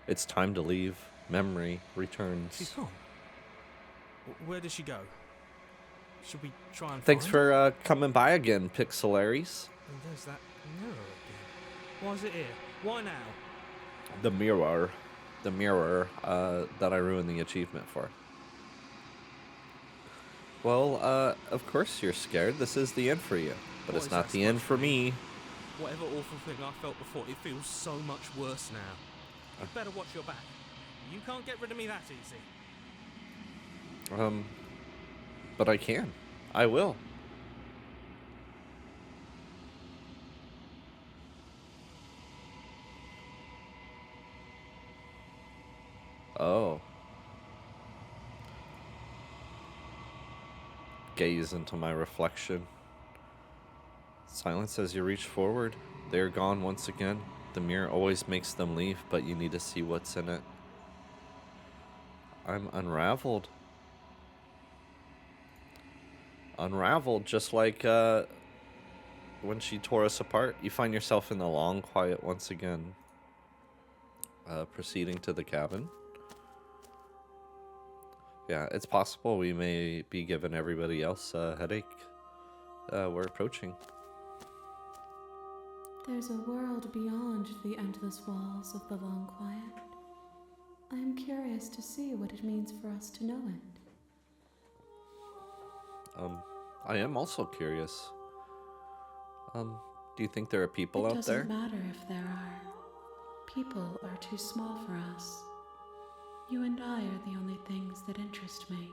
It's time to leave. Memory She's returns. gone. Where did she go? Should we try and Thanks find for her? coming by again, Pixelaries. And there's that mirror again. Why is it here? Why now? The mirror that I ruined the achievement for. Well, of course you're scared. This is the end for you. But What it's is not that the end supposed for to me. Whatever awful thing I felt before, it feels so much worse now. You better watch your back. You can't get rid of me that easy. But I can. I will. Oh. Gaze into my reflection. Silence as you reach forward. They're gone once again. The mirror always makes them leave, but you need to see what's in it. I'm unraveled. Unraveled, just like when she tore us apart. You find yourself in the long quiet once again. Proceeding to the cabin. Yeah, it's possible we may be giving everybody else a headache. We're approaching. There's a world beyond the endless walls of the long quiet. I am curious to see what it means for us to know it. I am also curious. Do you think there are people It out there? doesn't matter if there are. People are too small for us. You and I are the only things that interest me.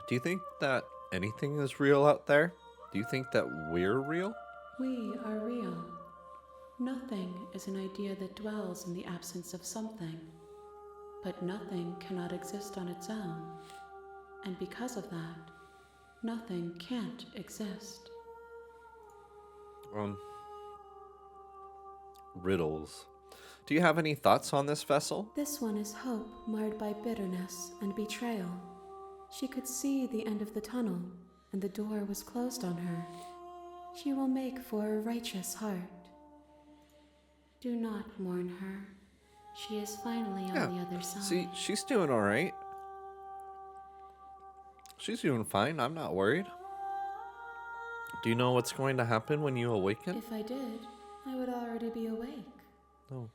Do you think that anything is real out there? Do you think that we're real? We are real. Nothing is an idea that dwells in the absence of something. But nothing cannot exist on its own. And because of that, nothing can't exist. Riddles. Do you have any thoughts on this vessel? This one is hope marred by bitterness and betrayal. She could see the end of the tunnel, and the door was closed on her. She will make for a righteous heart. Do not mourn her. She is finally on the other side. See, she's doing all right. She's doing fine. I'm not worried. Do you know what's going to happen when you awaken? If I did, I would already be awake. No.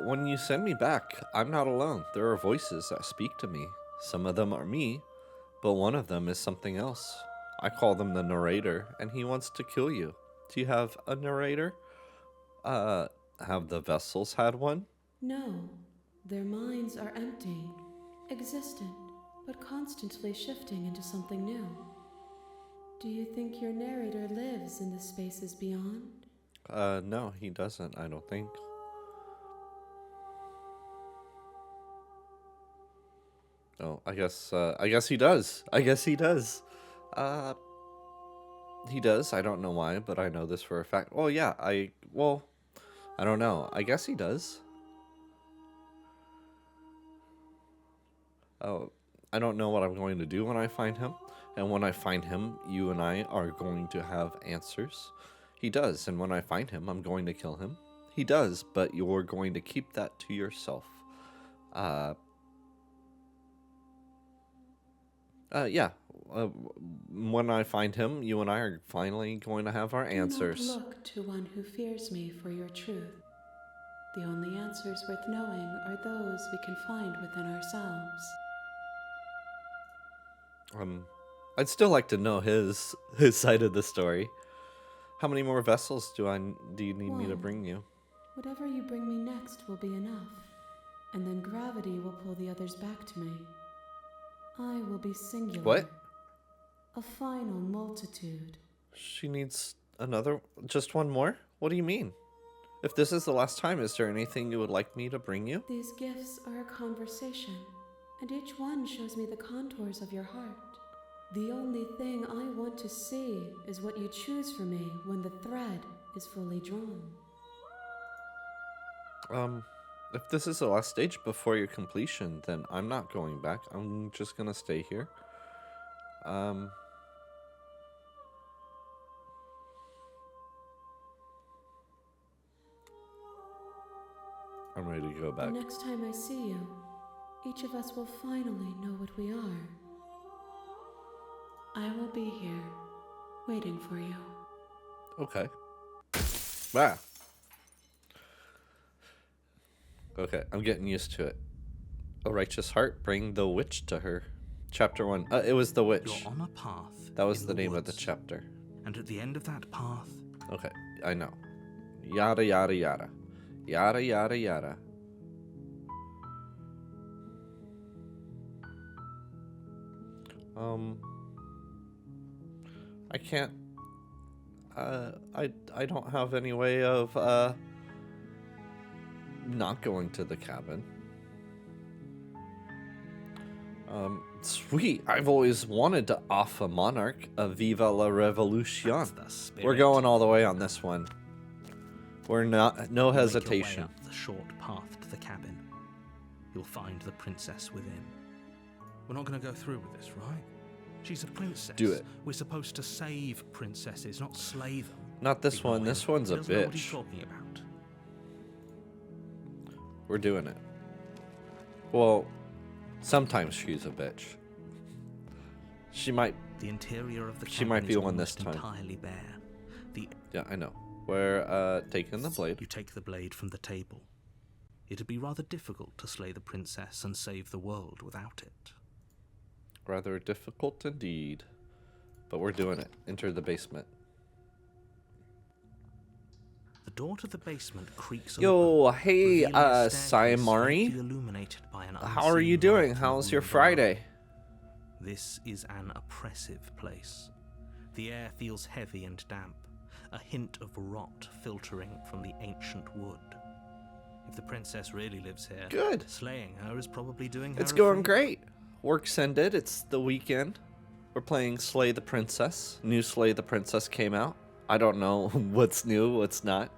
When you send me back, I'm not alone. There are voices that speak to me. Some of them are me, but one of them is something else. I call them the narrator, and he wants to kill you. Do you have a narrator? Have the vessels had one? No, their minds are empty, existent, but constantly shifting into something new. Do you think your narrator lives in the spaces beyond? No, he doesn't, I don't think. Oh, I guess he does. I guess he does. He does. I don't know why, but I know this for a fact. Well, yeah, I don't know. I guess he does. Oh, I don't know what I'm going to do when I find him. And when I find him, you and I are going to have answers. He does. And when I find him, I'm going to kill him. He does, but you're going to keep that to yourself. Yeah. When I find him, you and I are finally going to have our answers. Do not look to one who fears me for your truth. The only answers worth knowing are those we can find within ourselves. I'd still like to know his side of the story. How many more vessels do you need me to One. bring you? Whatever you bring me next will be enough, and then gravity will pull the others back to me. I will be singular. What? A final multitude. She needs just one more? What do you mean? If this is the last time, is there anything you would like me to bring you? These gifts are a conversation, and each one shows me the contours of your heart. The only thing I want to see is what you choose for me when the thread is fully drawn. If this is the last stage before your completion, then I'm not going back. I'm just gonna stay here. I'm ready to go back. The next time I see you, each of us will finally know what we are. I will be here, waiting for you. Okay. Ah. Okay, I'm getting used to it. A righteous heart, bring the witch to her. Chapter 1. It was the witch. You're on a path. That was in the name of the woods, chapter. And at the end of that path, Okay, I know. Yada, yada, yada. Yada, yada, yada. I can't... I don't have any way of, not going to the cabin. Sweet. I've always wanted to off a monarch. Viva la revolution. that's the spirit. We're going all the way on this one. We're not, no Make your way hesitation. up the short path to the cabin. You'll find the princess within. We're not going to go through with this, right? She's a princess. Do it. We're supposed to save princesses, not slay them. Not this Ignore one. him. This one's He a doesn't know what he's bitch. talking about. We're doing it. Well, sometimes she's a bitch. She might. The interior of the cabin She might be is one this almost time. entirely bare. Yeah, I know. We're taking the blade. You take the blade from the table. It'd be rather difficult to slay the princess and save the world without it. Rather difficult indeed. But we're doing it. Enter the basement. The door to the basement creaks Yo, open, hey, revealing a staircase Sayamari. faintly illuminated by an How are you unseen doing? light in How's the your room below. Friday? This is an oppressive place. The air feels heavy and damp, a hint of rot filtering from the ancient wood. If the princess really lives here, Good. slaying her is probably doing her It's a going favor. great. Work's ended. It's the weekend. We're playing Slay the Princess. New Slay the Princess came out. I don't know what's new, what's not.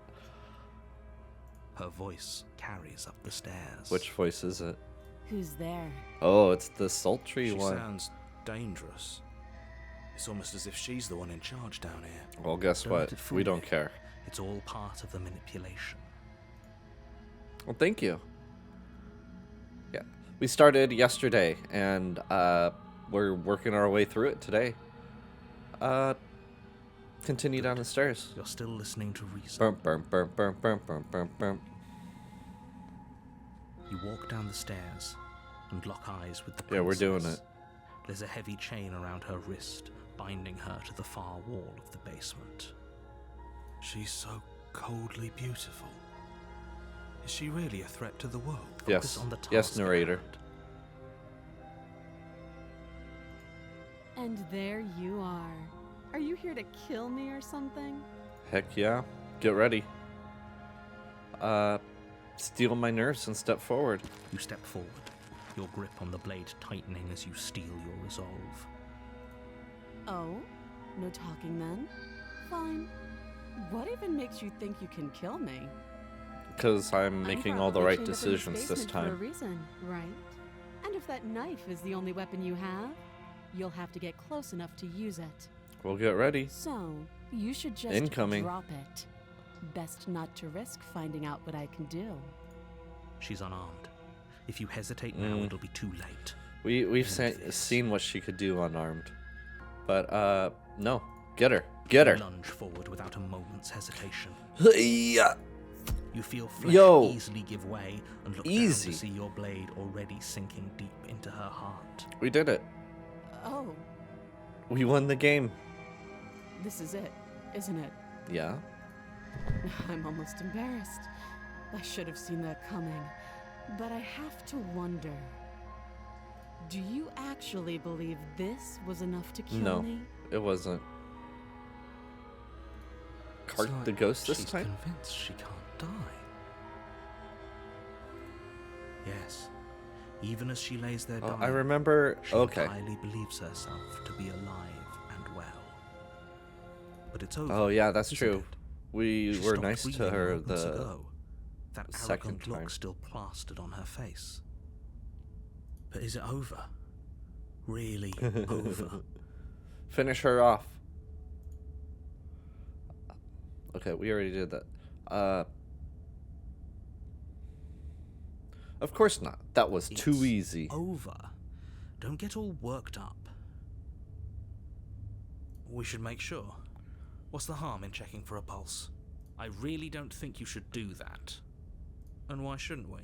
Her voice carries up the stairs. Which voice is it? Who's there? Oh, it's the sultry She one. sounds dangerous. It's almost as if she's the one in charge down here. Well, guess Don't what? let it fool We don't you. care. It's all part of the manipulation. Well, thank you. Yeah. We started yesterday, and we're working our way through it today. Continue down the stairs. You're still listening to reason. Burm, burm, burm, burm, burm, burm, burm, burm. You walk down the stairs and lock eyes with the princess. Yeah, we're doing it. There's a heavy chain around her wrist, binding her to the far wall of the basement. She's so coldly beautiful. Is she really a threat to the world? Yes. Focus on the task Yes, at narrator. hand. And there you are. Are you here to kill me or something? Heck yeah. Get ready. Steal my nerves and step forward. You step forward, your grip on the blade tightening as you steel your resolve. Oh? No talking then? Fine. What even makes you think you can kill me? Because I'm making all the probably right chained up in decisions this basement For a time. reason, right? And if that knife is the only weapon you have, you'll have to get close enough to use it. We'll get ready. So, you should just Incoming. drop it. Best not to risk finding out what I can do. She's unarmed. If you hesitate now, it'll be too late. We've seen what she could do unarmed. But, no. Get her. Get her. Lunge forward without a moment's hesitation. Yeah. You feel flesh easily give way and look down to see your blade already sinking deep into her heart. We did it. Oh, We won the game. this is it, isn't it? Yeah. I'm almost embarrassed. I should have seen that coming. But I have to wonder. Do you actually believe this was enough to kill me? It wasn't. Cart It's like the ghost this she's time? convinced she can't die. Yes. Even as she lays there dying, I remember. she Okay. entirely believes herself to be alive and well. But it's over. Oh yeah, that's isn't true. it? We She were stopped nice to breathing her moments the ago. That second arrogant look time. still plastered on her face. But is it over? Really over? finish her off. Okay, we already did that. Of course not. That was too It's easy. over. Don't get all worked up. We should make sure. What's the harm in checking for a pulse? I really don't think you should do that. And why shouldn't we?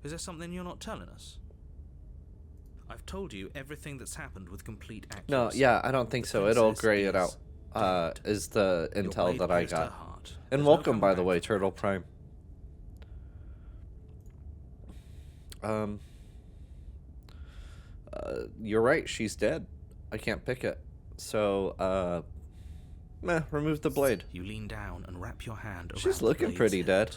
Is there something you're not telling us? I've told you everything that's happened with complete accuracy. No, yeah, I don't think The so. It'll princess gray it is out. dead. Is the Your intel blade that I pierced her got. heart. And There's no welcome, coming by the back way, from Turtle that. Prime. You're right. She's dead. I can't pick it. So, remove the blade. You lean down and wrap your hand around She's the looking blade's pretty hilt. dead.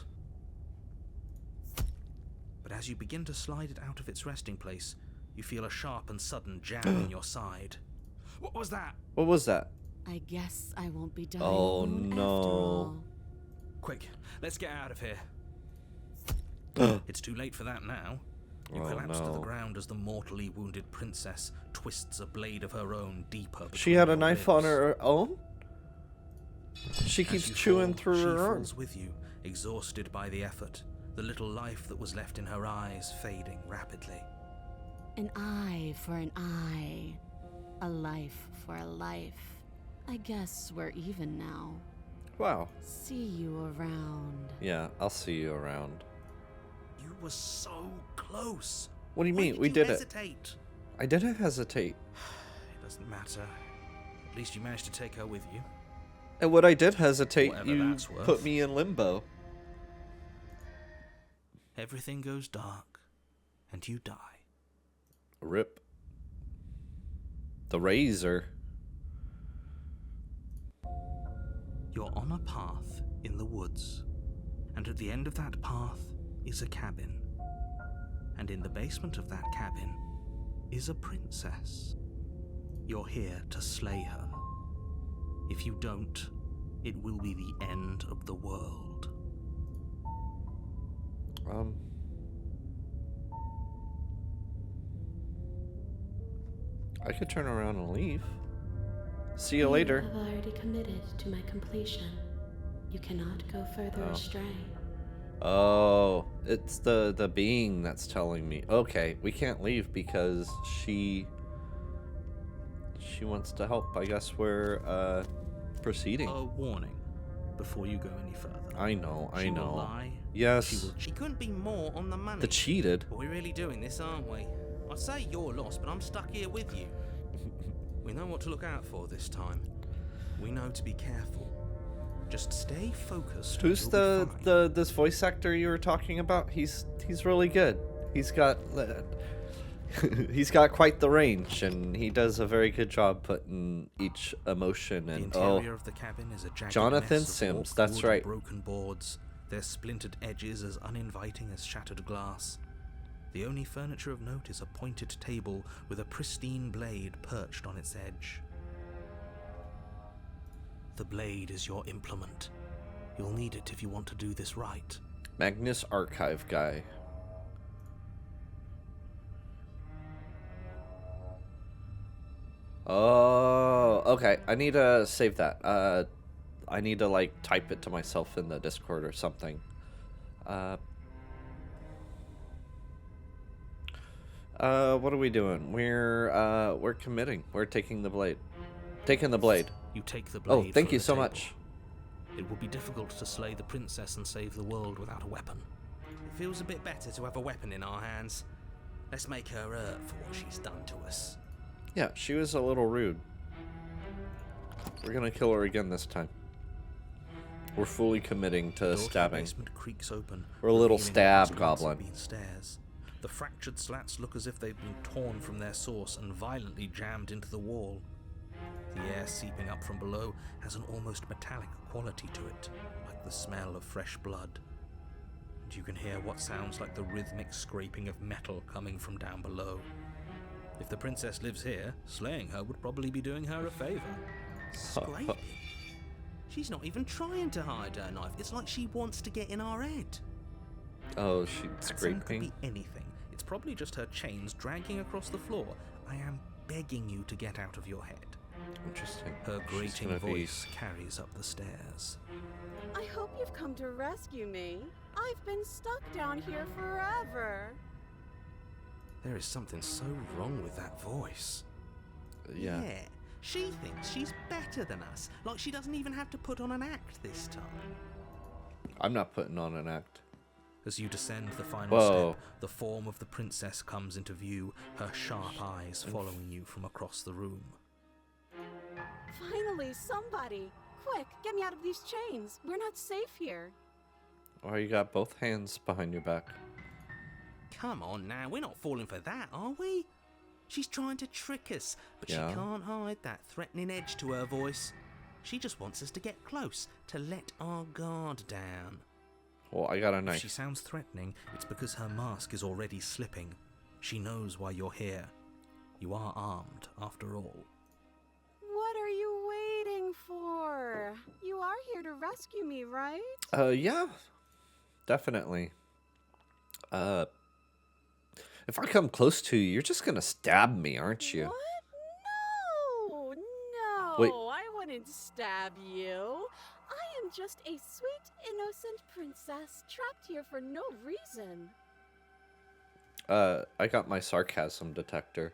But as you begin to slide it out of its resting place, you feel a sharp and sudden jab in your side. What was that? What was that? I guess I won't be dying Oh, alone no. after all. Quick, let's get out of here. It's too late for that now. You Oh, collapse to the no. ground as the mortally wounded princess twists a blade of her own deeper. She between had a your knife on ribs. her own? She As keeps you chewing fall, through she her arm. falls with you, exhausted by the effort, the little life that was left in her eyes fading rapidly. An eye for an eye. A life for a life. I guess we're even now. Wow. See you around. Yeah, I'll see you around. You were so close. What do you Why mean? did We you did it. hesitate? I didn't hesitate. It doesn't matter. At least you managed to take her with you. And when I did hesitate, Whatever you that's worth. put me in limbo. Everything goes dark, and you die. Rip. The razor. You're on a path in the woods, and at the end of that path is a cabin. And in the basement of that cabin is a princess. You're here to slay her. If you don't, it will be the end of the world. I could turn around and leave. See you You later. have already committed to my completion. You cannot go further Oh. astray. Oh, it's the being that's telling me. Okay, we can't leave because she wants to help. I guess we're proceeding. A warning before you go any further. I know, I She will know. lie. Yes. She couldn't be more on the money. The cheated. But we're really doing this, aren't we? I'd say you're lost, but I'm stuck here with you. We know what to look out for this time. We know to be careful. Just stay focused. Who's and you'll be fine. this voice actor you were talking about? He's really good. He's got he's got quite the range, and he does a very good job putting each emotion The and interior of the cabin is a jagged Jonathan mess of Sims, warped that's wood right. and broken boards, their splintered edges as uninviting as shattered glass. The only furniture of note is a pointed table with a pristine blade perched on its edge. The blade is your implement. You'll need it if you want to do this right. Magnus Archive guy. Oh, okay. I need to save that. I need to like type it to myself in the Discord or something. What are we doing? We're committing. We're taking the blade. Taking the blade. You take the blade. Oh, thank from you the so table. much. It will be difficult to slay the princess and save the world without a weapon. It feels a bit better to have a weapon in our hands. Let's make her hurt for what she's done to us. Yeah, she was a little rude. We're gonna kill her again this time. We're fully committing to The door to the stabbing. basement creaks open, We're a little revealing what stab must once have goblin. been stairs. The fractured slats look as if they've been torn from their source and violently jammed into the wall. The air seeping up from below has an almost metallic quality to it, like the smell of fresh blood. And you can hear what sounds like the rhythmic scraping of metal coming from down below. If the princess lives here, slaying her would probably be doing her a favor. Scraping? She's not even trying to hide her knife. It's like she wants to get in our head. Oh, she's That sound could scraping. be anything. It's probably just her chains dragging across the floor. I am begging you to get out of your head. Interesting. Her She's grating gonna be- voice carries up the stairs. I hope you've come to rescue me. I've been stuck down here forever. There is something so wrong with that voice. Yeah. She thinks she's better than us. Like she doesn't even have to put on an act this time. I'm not putting on an act. As you descend the final Whoa. step, the form of the princess comes into view, her sharp eyes following you from across the room. Finally, somebody! Quick, get me out of these chains. We're not safe here. Oh, you got both hands behind your back. Come on now, we're not falling for that, are we? She's trying to trick us, but Yeah. she can't hide that threatening edge to her voice. She just wants us to get close, to let our guard down. Well, I got a If she knife. sounds threatening, it's because her mask is already slipping. She knows why you're here. You are armed, after all. What are you waiting for? You are here to rescue me, right? Yeah. Definitely. If I come close to you, you're just gonna stab me, aren't you? What? No, no. Wait. I wouldn't stab you. I am just a sweet, innocent princess trapped here for no reason. I got my sarcasm detector.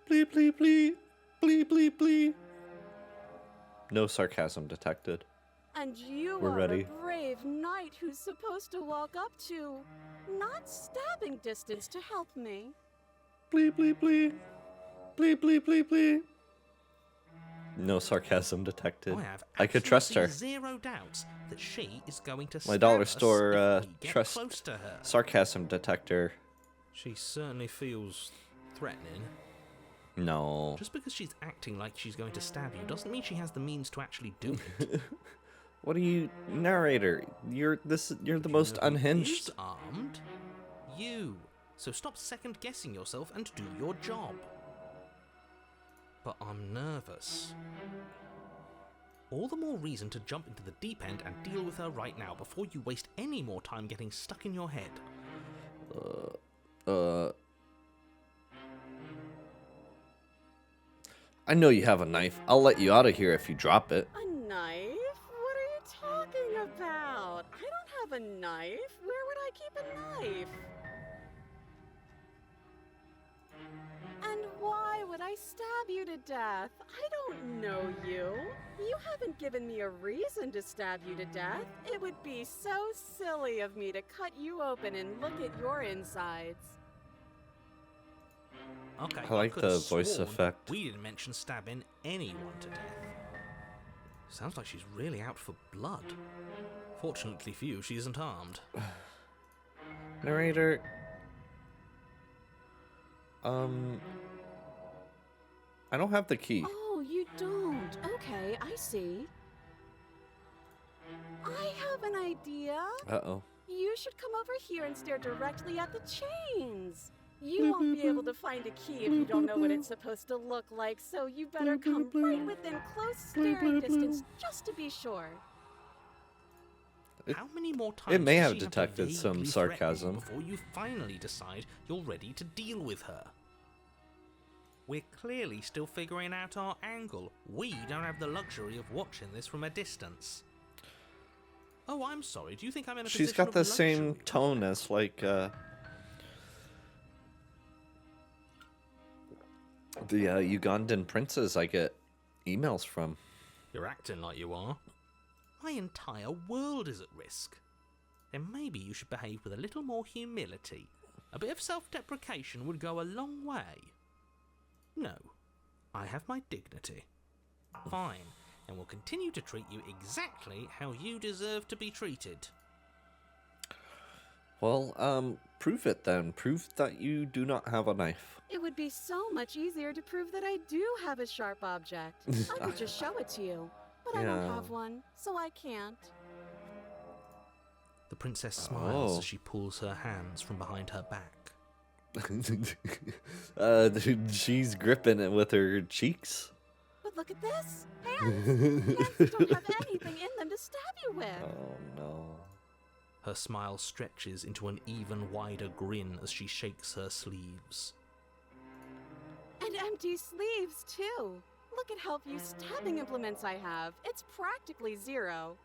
Bleep, bleep, bleep. Bleep, bleep, bleep. No sarcasm detected. And you We're are ready. a brave knight who's supposed to walk up to, not stabbing distance to help me. Bleep, bleep, bleep. Bleep, bleep, bleep, bleep. No sarcasm detected. I could trust her. Zero doubts that she is going to My stab dollar us store if we get trust close to her. sarcasm detector. She certainly feels threatening. No. Just because she's acting like she's going to stab you doesn't mean she has the means to actually do it. What are you, narrator? You're the most You know who unhinged. is armed? You. So stop second guessing yourself and do your job. But I'm nervous. All the more reason to jump into the deep end and deal with her right now before you waste any more time getting stuck in your head. I know you have a knife. I'll let you out of here if you drop it. A knife? What are you talking about? I don't have a knife. Where would I keep a knife? And why would I stab you to death? I don't know you. You haven't given me a reason to stab you to death. It would be so silly of me to cut you open and look at your insides. Okay, I like could've the voice sworn effect. We didn't mention stabbing anyone to death. Sounds like she's really out for blood. Fortunately for you, she isn't armed. Narrator. I don't have the key. Oh, you don't? Okay, I see. I have an idea. Uh-oh. You should come over here and stare directly at the chains. You won't be able to find a key if you don't know what it's supposed to look like, so you better come right within close staring distance just to be sure. It- How many more times may does have she to detected some vaguely threaten you sarcasm. before you finally decide you're ready to deal with her? We're clearly still figuring out our angle. We don't have the luxury of watching this from a distance. Oh, I'm sorry. Do you think I'm in a position She's got of the same luxury? tone as like the Ugandan princes I get emails from. You're acting like you are. My entire world is at risk. Then maybe you should behave with a little more humility. A bit of self-deprecation would go a long way. No, I have my dignity. Fine, and will continue to treat you exactly how you deserve to be treated. Well, prove it then. Prove that you do not have a knife. It would be so much easier to prove that I do have a sharp object. I could just show it to you, but I don't Yeah. have one, so I can't. The princess smiles Oh. as she pulls her hands from behind her back. She's gripping it with her cheeks. But look at this! Hands! Hands that don't have anything in them to stab you with! Oh no. Her smile stretches into an even wider grin as she shakes her sleeves. And empty sleeves, too! Look at how few stabbing implements I have. It's practically zero.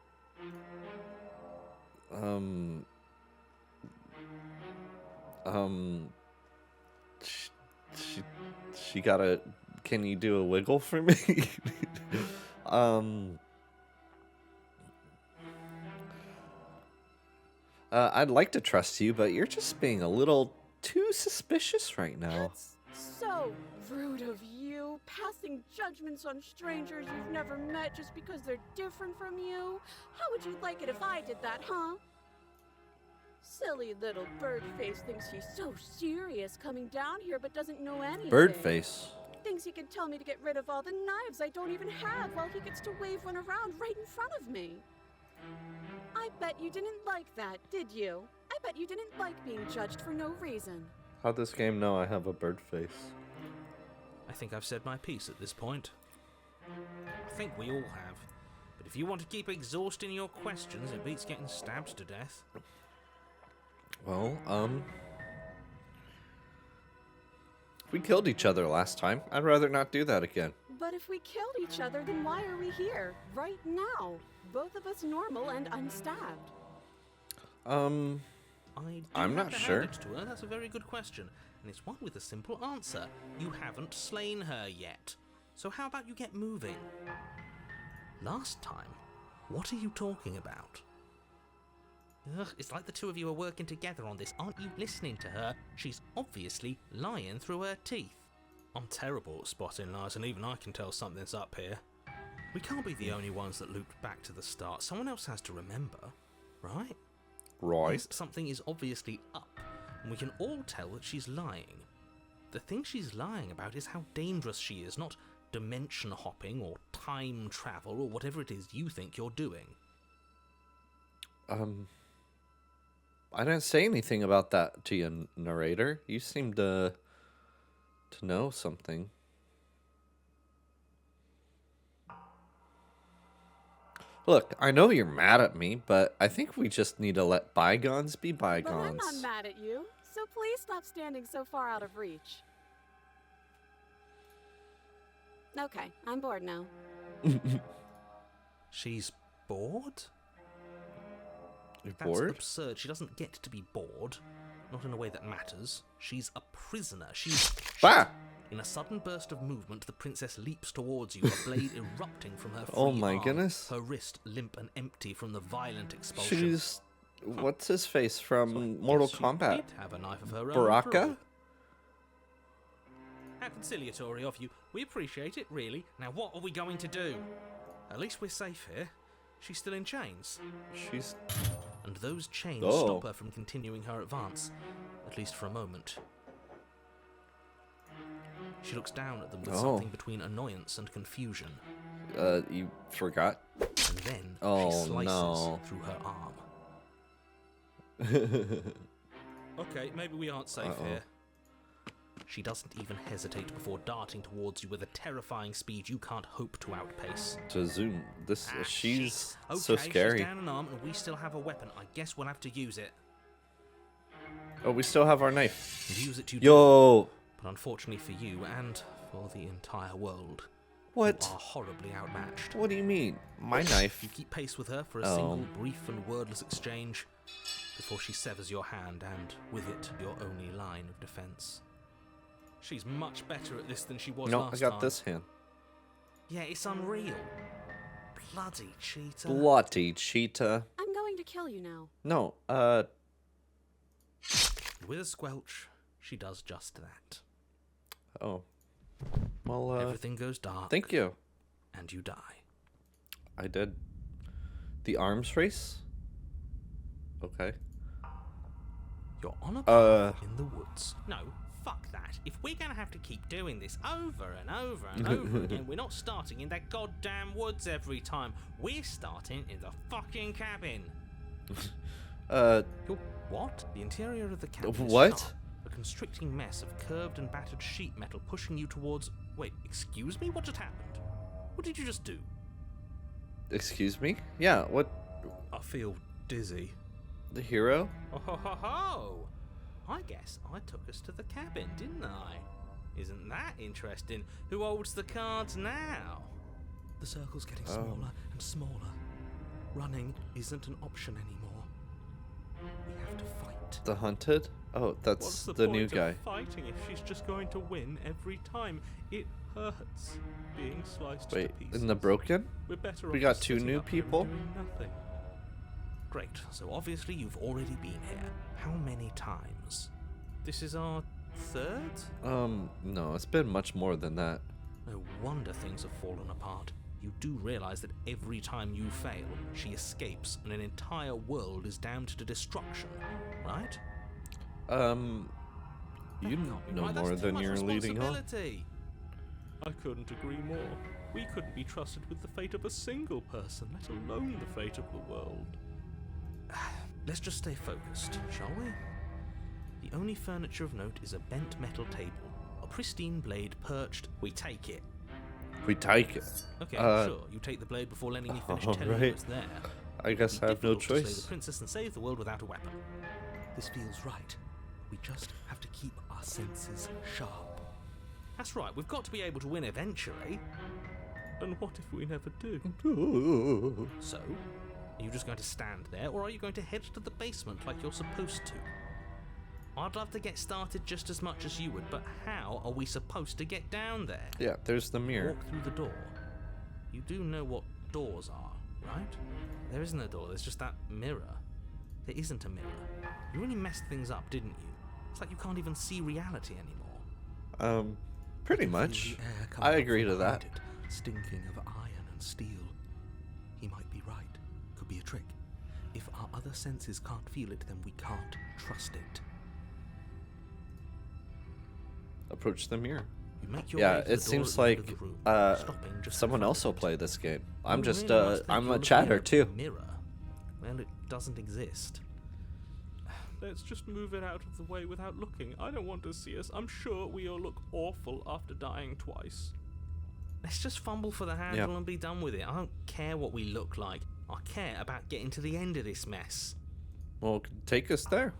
She gotta. Can you do a wiggle for me? I'd like to trust you, but you're just being a little too suspicious right now. That's so rude of you, passing judgments on strangers you've never met just because they're different from you. How would you like it if I did that, huh? Silly little Birdface thinks he's so serious coming down here but doesn't know anything. Birdface. Thinks he can tell me to get rid of all the knives I don't even have while he gets to wave one around right in front of me. I bet you didn't like that, did you? I bet you didn't like being judged for no reason. How'd this game know I have a bird face? I think I've said my piece at this point. I think we all have. But if you want to keep exhausting your questions, it beats getting stabbed to death. Well, we killed each other last time. I'd rather not do that again. But if we killed each other, then why are we here, right now? Both of us normal and unstabbed. Um, I do I'm have not to sure. hand it to her. That's a very good question. And it's one with a simple answer. You haven't slain her yet. So how about you get moving? Last time, what are you talking about? Ugh, it's like the two of you are working together on this. Aren't you listening to her? She's obviously lying through her teeth. I'm terrible at spotting lies, and even I can tell something's up here. We can't be the only ones that looped back to the start. Someone else has to remember, right? right. Yes, something is obviously up, and we can all tell that she's lying. The thing she's lying about is how dangerous she is, not dimension hopping or time travel or whatever it is you think you're doing. I didn't say anything about that to you, narrator. You seem to know something. Look, I know you're mad at me, but I think we just need to let bygones be But I'm bygones. not mad at you, so please stop standing so far out of reach. Okay, I'm bored now. She's bored? You're That's bored? absurd. She doesn't get to be bored. Not in a way that matters. She's a prisoner. She's... Bah! In a sudden burst of movement, the princess leaps towards you, a blade erupting from her free Oh my arm, goodness. her wrist limp and empty from the violent expulsion. She's... What's his face So I from Mortal guess she Kombat? did have a knife of her own after Baraka? all. How conciliatory of you. We appreciate it, really. Now what are we going to do? At least we're safe here. She's still in chains. She's... And those chains Oh. stop her from continuing her advance, at least for a moment. She looks down at them with Oh. something between annoyance and confusion, you forgot? and then Oh, she slices no. through her arm. Okay, maybe we aren't safe Uh-oh. here. She doesn't even hesitate before darting towards you with a terrifying speed you can't hope to outpace. To zoom, this she's shit. so Okay, scary. she's down an arm and we still have a weapon. I guess we'll have to use it. Oh, we still have our knife. And use it to Yo! But unfortunately for you, and for the entire world. What? You are horribly outmatched. What do you mean? My knife. You keep pace with her for a Oh. single brief and wordless exchange before she severs your hand and, with it, your only line of defense. She's much better at this than she was No, last I got time. this hand. Yeah, it's unreal. Bloody cheater. Bloody cheetah. I'm going to kill you now. No, With a squelch, she does just that. oh. Well, Everything goes dark, thank you. and you die. I did. The arms race? Okay. You're on a path Uh. in the woods. No, fuck that. If we're gonna have to keep doing this over and over and over again, we're not starting in that goddamn woods every time. We're starting in the fucking cabin. What? The interior of the cabin is What? sharp, a constricting mess of curved and battered sheet metal pushing you towards... Wait, excuse me? What just happened? What did you just do? Excuse me? Yeah, what? I feel dizzy. The hero? Oh ho ho ho! I guess I took us to the cabin, didn't I? Isn't that interesting? Who holds the cards now? The circle's getting smaller and smaller. Running isn't an option anymore. We have to fight. The hunted? Oh, that's What's the the point new of guy. fighting if she's just going to win every time? It hurts being sliced Wait, to pieces. in the broken? We're better we off got just two sitting new up here and people? doing nothing. Great. So obviously you've already been here. How many times? This is our third? No, it's been much more than that. No wonder things have fallen apart. You do realize that every time you fail, she escapes and an entire world is damned to destruction, right? You That can't be know right. That's more too than much you're leading on. responsibility. I couldn't agree more. We couldn't be trusted with the fate of a single person, let alone the fate of the world. Let's just stay focused, shall we? The only furniture of note is a bent metal table. A pristine blade perched. We take it. We take it. Okay, sure. You take the blade before letting me finish telling you alright. it's there. I guess It'd be I have no difficult to slay choice. the princess and save the world without a weapon. This feels right. We just have to keep our senses sharp. That's right. We've got to be able to win eventually. And what if we never do? So, are you just going to stand there, or are you going to head to the basement like you're supposed to? I'd love to get started just as much as you would, but how are we supposed to get down there? Yeah, there's the mirror. Walk through the door. You do know what doors are, right? There isn't a door, there's just that mirror. There isn't a mirror. You really messed things up, didn't you? It's like you can't even see reality anymore. Pretty Feel much. the air coming I up agree from to that. behind it, stinking of iron and steel. He might be right. Could be a trick. If our other senses can't feel it, then we can't trust it. Approach the mirror. You make your Yeah, way to the it door seems at the end like of the room, stopping just in someone front else of will it. play this game. I'm You just really must think I'm you're a looking chatter at too. a mirror. Well, it doesn't exist. Let's just move it out of the way without looking. I don't want to see us. I'm sure we all look awful after dying twice. Let's just fumble for the handle and be done with it. I don't care what we look like. I care about getting to the end of this mess. Well, take us there.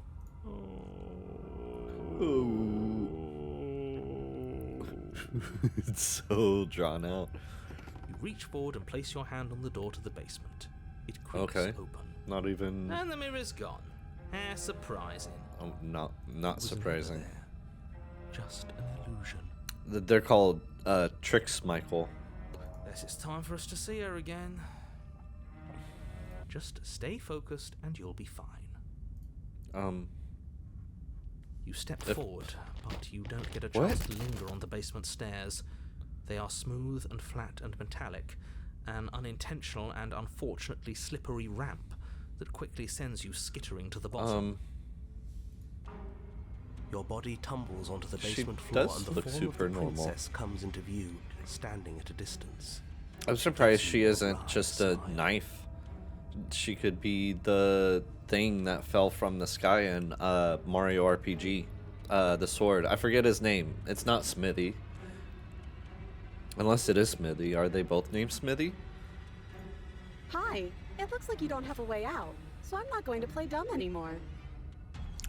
It's so drawn out. You reach forward and place your hand on the door to the basement. It creaks Okay. open. Not even. And the mirror's gone. How surprising. Oh, not It was never surprising. there. Just an illusion. They're called tricks, Michael. Guess it's time for us to see her again. Just stay focused and you'll be fine. You step forward, but you don't get a chance to linger on the basement stairs. They are smooth and flat and metallic, an unintentional and unfortunately slippery ramp that quickly sends you skittering to the bottom. Your body tumbles onto the She basement floor does and the look form super of the normal. princess comes into view, standing at a distance. I'm surprised she isn't just a knife. She could be the thing that fell from the sky in Mario RPG. The sword. I forget his name. It's not Smithy. Unless it is Smithy. Are they both named Smithy? Hi. It looks like you don't have a way out, so I'm not going to play dumb anymore.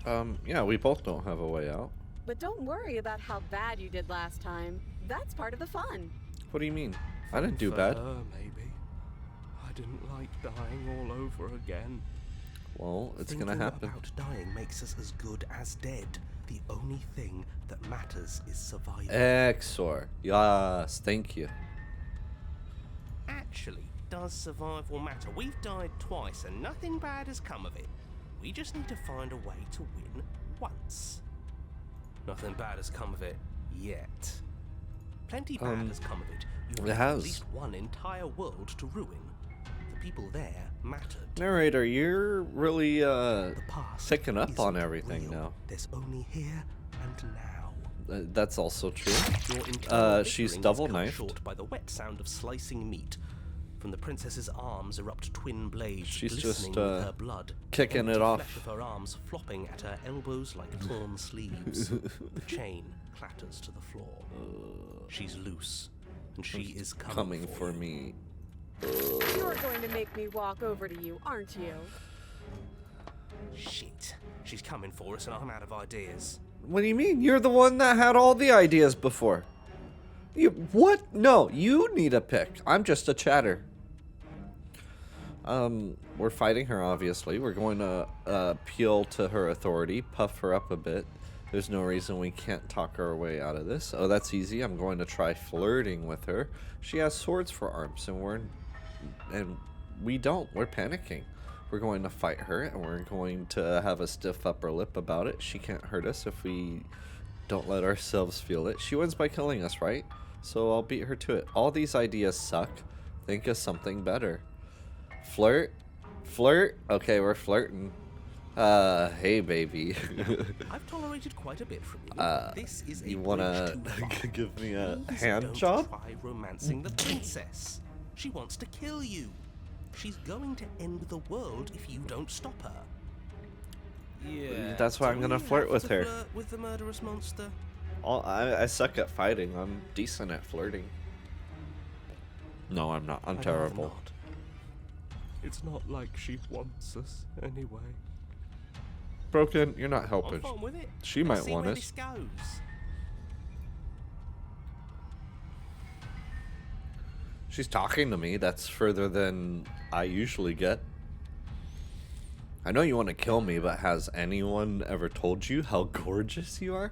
Yeah, we both don't have a way out. But don't worry about how bad you did last time. That's part of the fun. What do you mean? I didn't do bad. Maybe. I didn't like dying all over again. Well, it's gonna Thinking happen. about dying makes us as good as dead. The only thing that matters is survival. Exor. Yes, thank you. Actually, does survival matter? We've died twice and nothing bad has come of it. We just need to find a way to win once. Nothing bad has come of it yet. Plenty bad has come of it. You've it left has. at least one entire world to ruin. The people there mattered. Narrator, you're really The past picking up on isn't everything real. now. There's only here and now. That's also true. Your internal She's bickering is double cut knifed. short by the wet sound of slicing meat. From the princess's arms erupt twin blades She's glistening just, with her blood. kicking the it empty off. flesh of her arms flopping at her elbows like torn sleeves. The chain clatters to the floor. She's loose, and she is Coming for you. me. You're going to make me walk over to you, aren't you? Shit. She's coming for us, and I'm out of ideas. What do you mean? You're the one that had all the ideas before. What? No, you need a pick. I'm just a chatter. We're fighting her, obviously. We're going to appeal to her authority, puff her up a bit. There's no reason we can't talk our way out of this. Oh, that's easy. I'm going to try flirting with her. She has swords for arms, and we don't. We're panicking. We're going to fight her, and we're going to have a stiff upper lip about it. She can't hurt us if we don't let ourselves feel it. She wins by killing us, right? So I'll beat her to it. All these ideas suck. Think of something better. Flirt? Flirt? Okay, we're flirting. Hey, baby. I've tolerated quite a bit from you. This is a You wanna bridge too far. give me a Please hand don't job? Try romancing the princess. She wants to kill you. She's going to end the world if you don't stop her. Yeah. That's why I'm do gonna we flirt have with to her. Flirt with the murderous monster. I suck at fighting. I'm decent at flirting. No, I'm not. I'm I'd rather terrible. not. It's not like she wants us anyway. Broken, you're not I'm helping. fine with it. She Let's might see want where us. this goes. She's talking to me. That's further than I usually get. I know you want to kill me, but has anyone ever told you how gorgeous you are?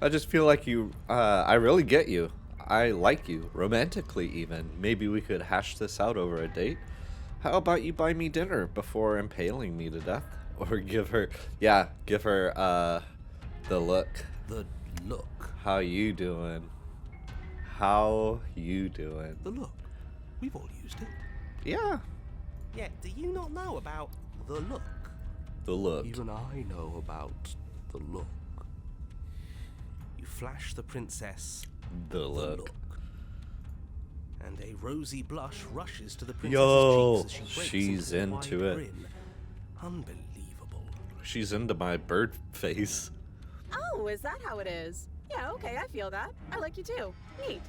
I just feel like you, I really get you. I like you, romantically even. Maybe we could hash this out over a date. How about you buy me dinner before impaling me to death? Or give her, the look. The look. How you doing? How you doing? The look. We've all used it. Yeah, Yeah, do you not know about the look? the look. Even I know about the look. You flash the princess The look. and a rosy blush rushes to the princess's Yo, cheeks as she breaks she's into a wide into it. grin. Unbelievable. She's into my bird face. Oh, is that how it is? Yeah, okay, I feel that. I like you too. Neat.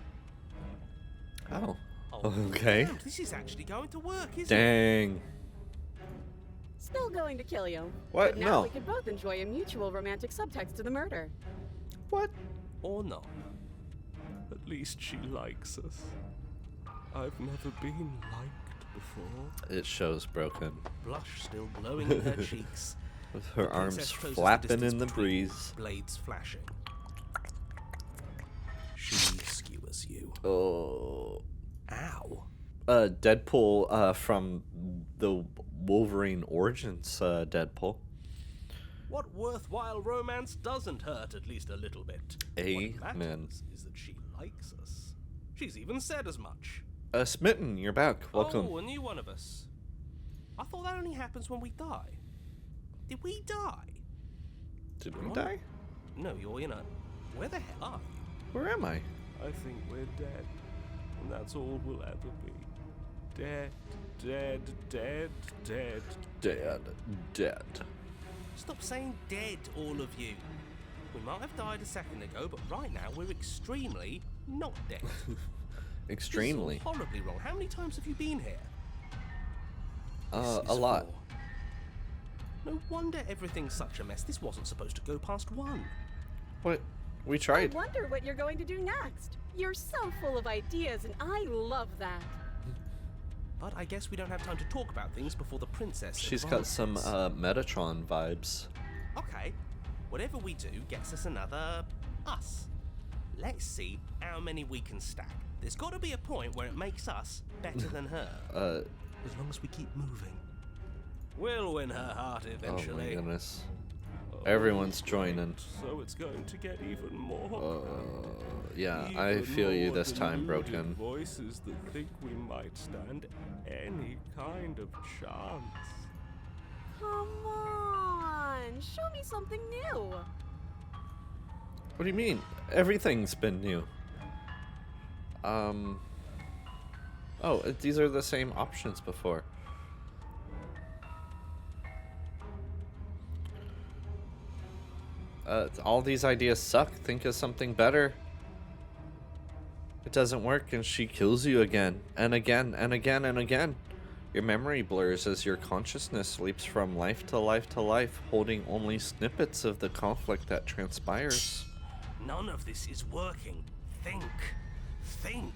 Oh. Oh, Okay. damn, this is actually going to work, isn't it? Dang. Still going to kill you. What? But now No. we can both enjoy a mutual romantic subtext to the murder. What? Or not. At least she likes us. I've never been liked before. It shows Broken. Blush still glowing in her cheeks. With her The arms princess closes flapping distance in the between you, breeze. blades flashing. She skewers you. Oh. Ow. Deadpool from the Wolverine Origins Deadpool. What worthwhile romance doesn't hurt at least a little bit? Amen. What matters is that she likes us. She's even said as much. Smitten, you're back. Welcome. Oh, a new one of us. I thought that only happens when we die. Did we die? Did we What? die? No, you're in a... Where the hell are you? Where am I? I think we're dead. And that's all we'll ever be. Dead, dead, dead, dead. Dead. Dead. Stop saying dead, all of you. We might have died a second ago, but right now we're extremely not dead. Extremely. This is all horribly wrong. How many times have you been here? This A is lot. 4. No wonder everything's such a mess. This wasn't supposed to go past 1. What? We I tried. wonder what you're going to do next. You're so full of ideas, and I love that. But I guess we don't have time to talk about things before the princess. She's got some Metatron vibes. Okay, whatever we do gets us another us. Let's see how many we can stack. There's got to be a point where it makes us better than her. As long as we keep moving. We'll win her heart eventually. Oh my goodness. Everyone's joining. So it's going to get even more. Yeah, I feel you this time, Broken. Voices that think we might stand any kind of chance. Come on, show me something new. What do you mean? Everything's been new. Oh, these are the same options before. All these ideas suck. Think of something better. It doesn't work, and she kills you again, and again, and again, and again. Your memory blurs as your consciousness leaps from life to life to life, holding only snippets of the conflict that transpires. None of this is working. Think. Think.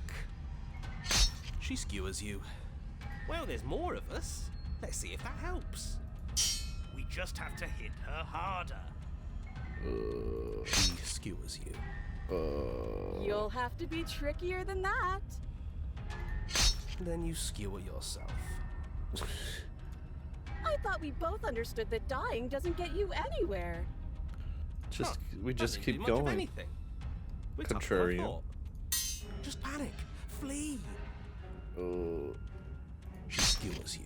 She skewers you. Well, there's more of us. Let's see if that helps. We just have to hit her harder. She skewers you. You'll have to be trickier than that. Then you skewer yourself. I thought we both understood that dying doesn't get you anywhere. We just I didn't keep do much of going. anything. We're tougher than I Contrarian. thought. Just panic. Flee. She skewers you.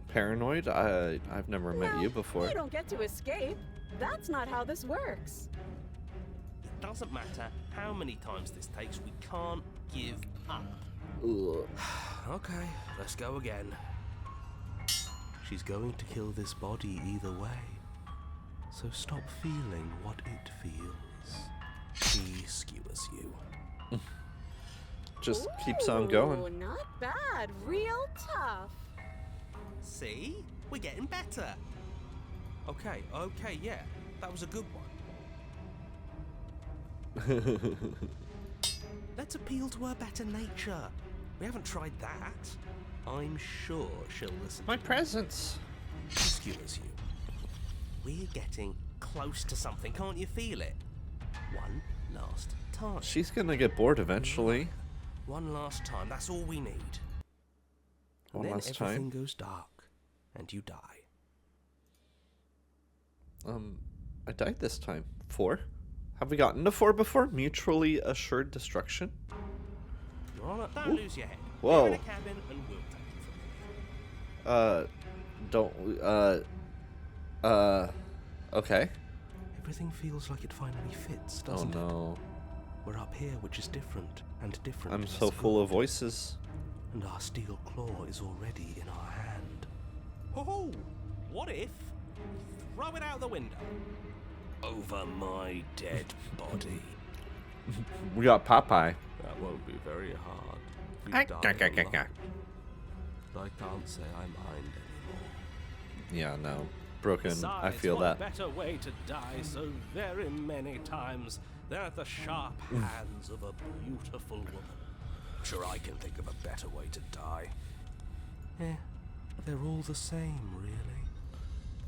Paranoid? I've never met No, you before. You don't get to escape. That's not how this works. It doesn't matter how many times this takes, we can't give up. Okay, let's go again. She's going to kill this body either way. So stop feeling what it feels. She skewers you. Just keeps on going. Ooh, not bad. Real tough. See? We're getting better. Okay, yeah. That was a good one. Let's appeal to her better nature. We haven't tried that. I'm sure she'll listen. My presence. She skewers you. We're getting close to something. Can't you feel it? One last time. She's gonna get bored eventually. One last time. That's all we need. And One then last everything time. goes dark, and you die. I died this time. 4? Have we gotten to 4 before? Mutually assured destruction? You're on it. Don't lose your head. Whoa. You're in a cabin, and we'll take it from here. Okay. Everything feels like it finally fits, Oh doesn't it? no. We're up here, which is different, and different. I'm is so full of good. voices. And our steel claw is already in our hand. Oh, what if we throw it out the window? Over my dead body. We got Popeye. That won't be very hard. We Ah, die ga, ga, ga, alone. ga. I can't say I mind anymore. Yeah, no. Broken. I Besides, feel what that. better way to die so very many times than at the sharp hands of a beautiful woman? Sure, I can think of a better way to die. They're all the same, really.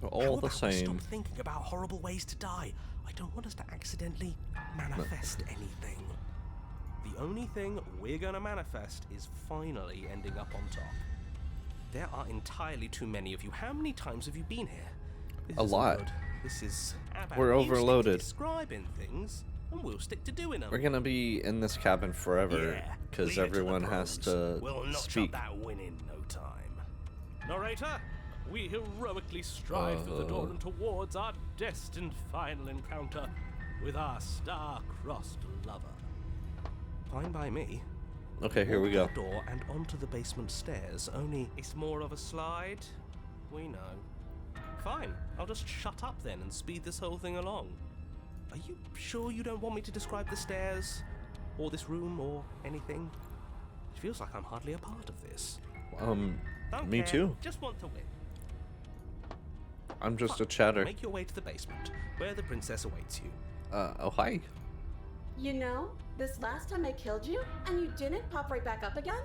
We're How all the about we same. Stop thinking about horrible ways to die. I don't want us to accidentally manifest anything. The only thing we're gonna manifest is finally ending up on top. There are entirely too many of you. How many times have you been here? This A isn't lot. good. This is. How about We're you stick to overloaded. describing things, and we'll stick to doing them. We're gonna be in this cabin forever Yeah, because leave it to the everyone has pros. to We'll notch speak. up that win in no time. Narrator, we heroically stride through the door and towards our destined final encounter with our star-crossed lover. Fine by me. Okay, here we Walk go. the door and onto the basement stairs. Only it's more of a slide. We know. Fine. I'll just shut up then and speed this whole thing along. Are you sure you don't want me to describe the stairs, or this room, or anything? It feels like I'm hardly a part of this. Don't Me care. too. Just want to win. I'm just a Fine. chatter. Make your way to the basement, where the princess awaits you. Oh, hi. You know, this last time I killed you, and you didn't pop right back up again?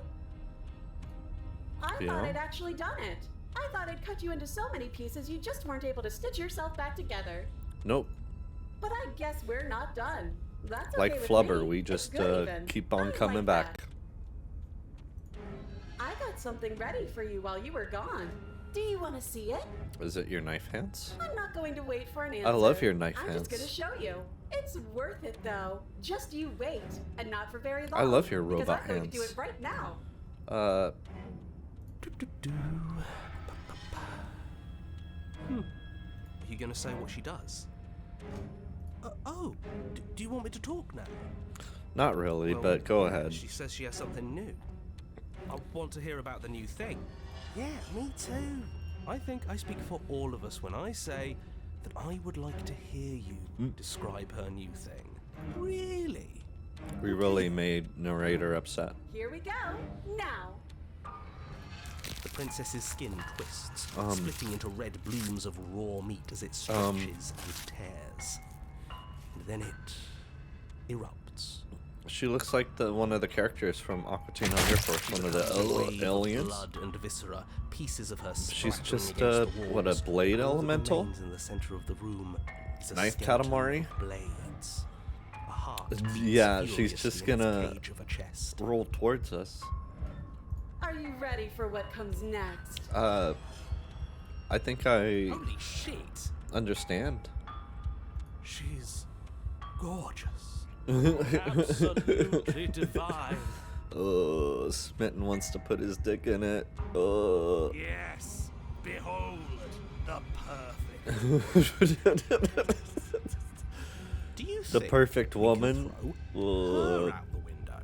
I Yeah. thought I'd actually done it. I thought I'd cut you into so many pieces you just weren't able to stitch yourself back together. Nope. But I guess we're not done. That's okay Like with Flubber, me. we It's just good even. keep on I coming like back. that. I got something ready for you while you were gone. Do you want to see it? Is it your knife hands? I'm not going to wait for an answer. I love your knife I'm hands. just going to show you. It's worth it, though. Just you wait, and not for very long. I love your because robot I'm going to do hands. it right now. Are you going to say what she does? Do you want me to talk now? Not really, Well, but go yeah, ahead. She says she has something new. I want to hear about the new thing. Yeah, me too. I think I speak for all of us when I say that I would like to hear you describe her new thing. Really? We really made narrator upset. Here we go. Now. The princess's skin twists, splitting into red blooms of raw meat as it stretches and tears. And then it erupts. She looks like one of the characters from Aqua Teen Hunger Force, one of the Wave of aliens. blood and viscera, pieces of her She's splattering just, against the what, a walls, blade and all that elemental? remains in the center of the room is a Knife skeleton Katamari? of blades. A heart beats Yeah, she's furiously just in its gonna cage of a chest. roll towards us. Are you ready for what comes next? I think I Holy shit! understand. She's gorgeous. Absolutely divine. Smitten wants to put his dick in it. Yes, behold the perfect. Do you The think perfect we can woman. throw her out the window?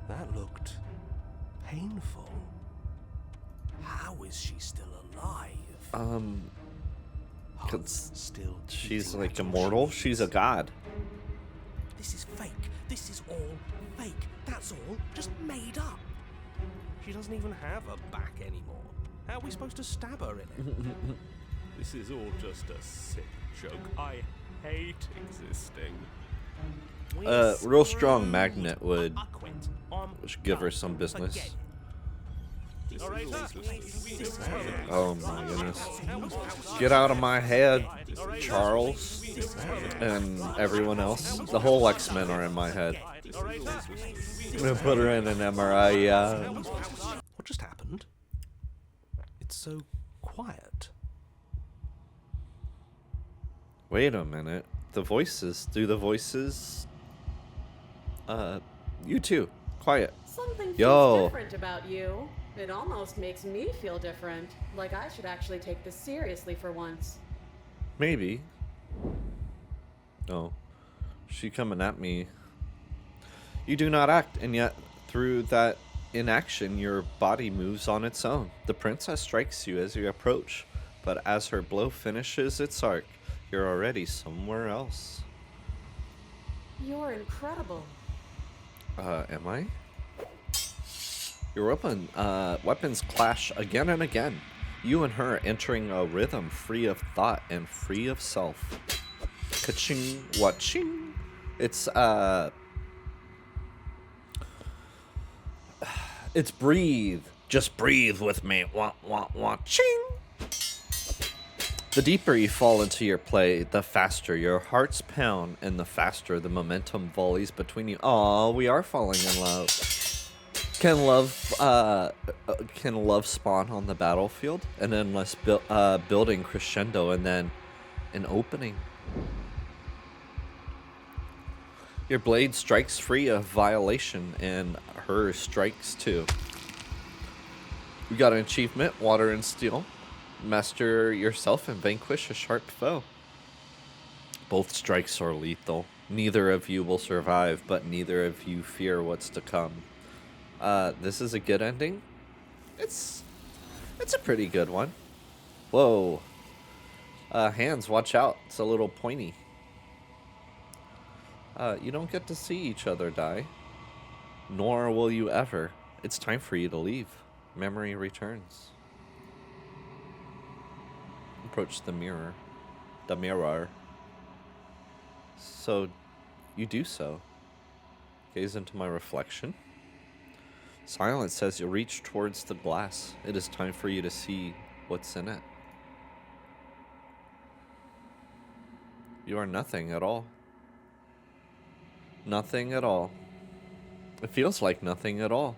That looked painful. How is she still alive? Heart 'cause still she's beating like at all immortal. she She's is. a god. This is fake. This is all fake. That's all just made up. She doesn't even have a back anymore. How are we supposed to stab her in it? This is all just a sick joke. I hate existing. We're Real strong screwed. magnet would I quit. I'm give her done. some business. Forget it. All right, Oh my goodness. Get out of my head, Charles, and everyone else. The whole X-Men are in my head. I'm gonna put her in an MRI, yeah. What just happened? It's so quiet. Wait a minute. The voices. Do the voices... you too. Quiet. Something feels Yo. different about you. It almost makes me feel different. Like I should actually take this seriously for once. Maybe. Oh. She coming at me. You do not act, and yet through that inaction your body moves on its own. The princess strikes you as you approach, but as her blow finishes its arc, you're already somewhere else. You're incredible. Am I? Your weapons clash again and again. You and her entering a rhythm free of thought and free of self. Ka-ching, wa-ching. It's breathe. Just breathe with me. Wah, wah, wah, ching. The deeper you fall into your play, the faster your hearts pound, and the faster the momentum volleys between you. Aw, we are falling in love. Can love spawn on the battlefield? An endless building crescendo, and then an opening. Your blade strikes free of violation, and hers strikes too. We got an achievement, Water and Steel. Master yourself and vanquish a sharp foe. Both strikes are lethal. Neither of you will survive, but neither of you fear what's to come. This is a good ending. It's a pretty good one. Whoa. Hands, watch out. It's a little pointy. You don't get to see each other die. Nor will you ever. It's time for you to leave. Memory returns. Approach the mirror. The mirror. So, you do so. Gaze into my reflection. Silence says you reach towards the glass. It is time for you to see what's in it. You are nothing at all. Nothing at all. It feels like nothing at all.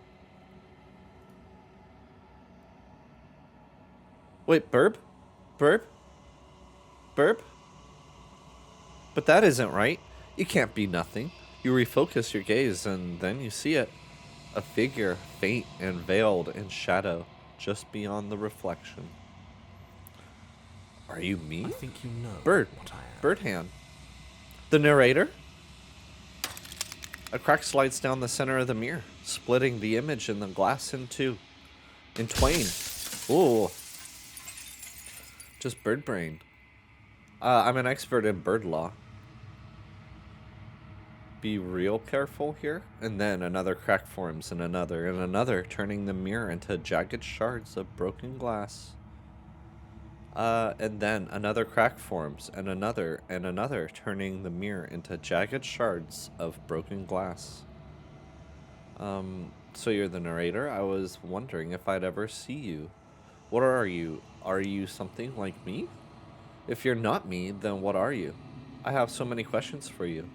Wait, burp? Burp? Burp? But that isn't right. You can't be nothing. You refocus your gaze and then you see it. A figure, faint and veiled in shadow, just beyond the reflection. Are you me? I think you know Bird. what I am. Bird hand. The narrator? A crack slides down the center of the mirror, splitting the image in the glass in twain. Ooh. Just bird brain. I'm an expert in bird law. Be real careful here. And then another crack forms, and another, turning the mirror into jagged shards of broken glass. And then another crack forms, and another, turning the mirror into jagged shards of broken glass. So you're the narrator? I was wondering if I'd ever see you. What are you? Are you something like me? If you're not me, then what are you? I have so many questions for you.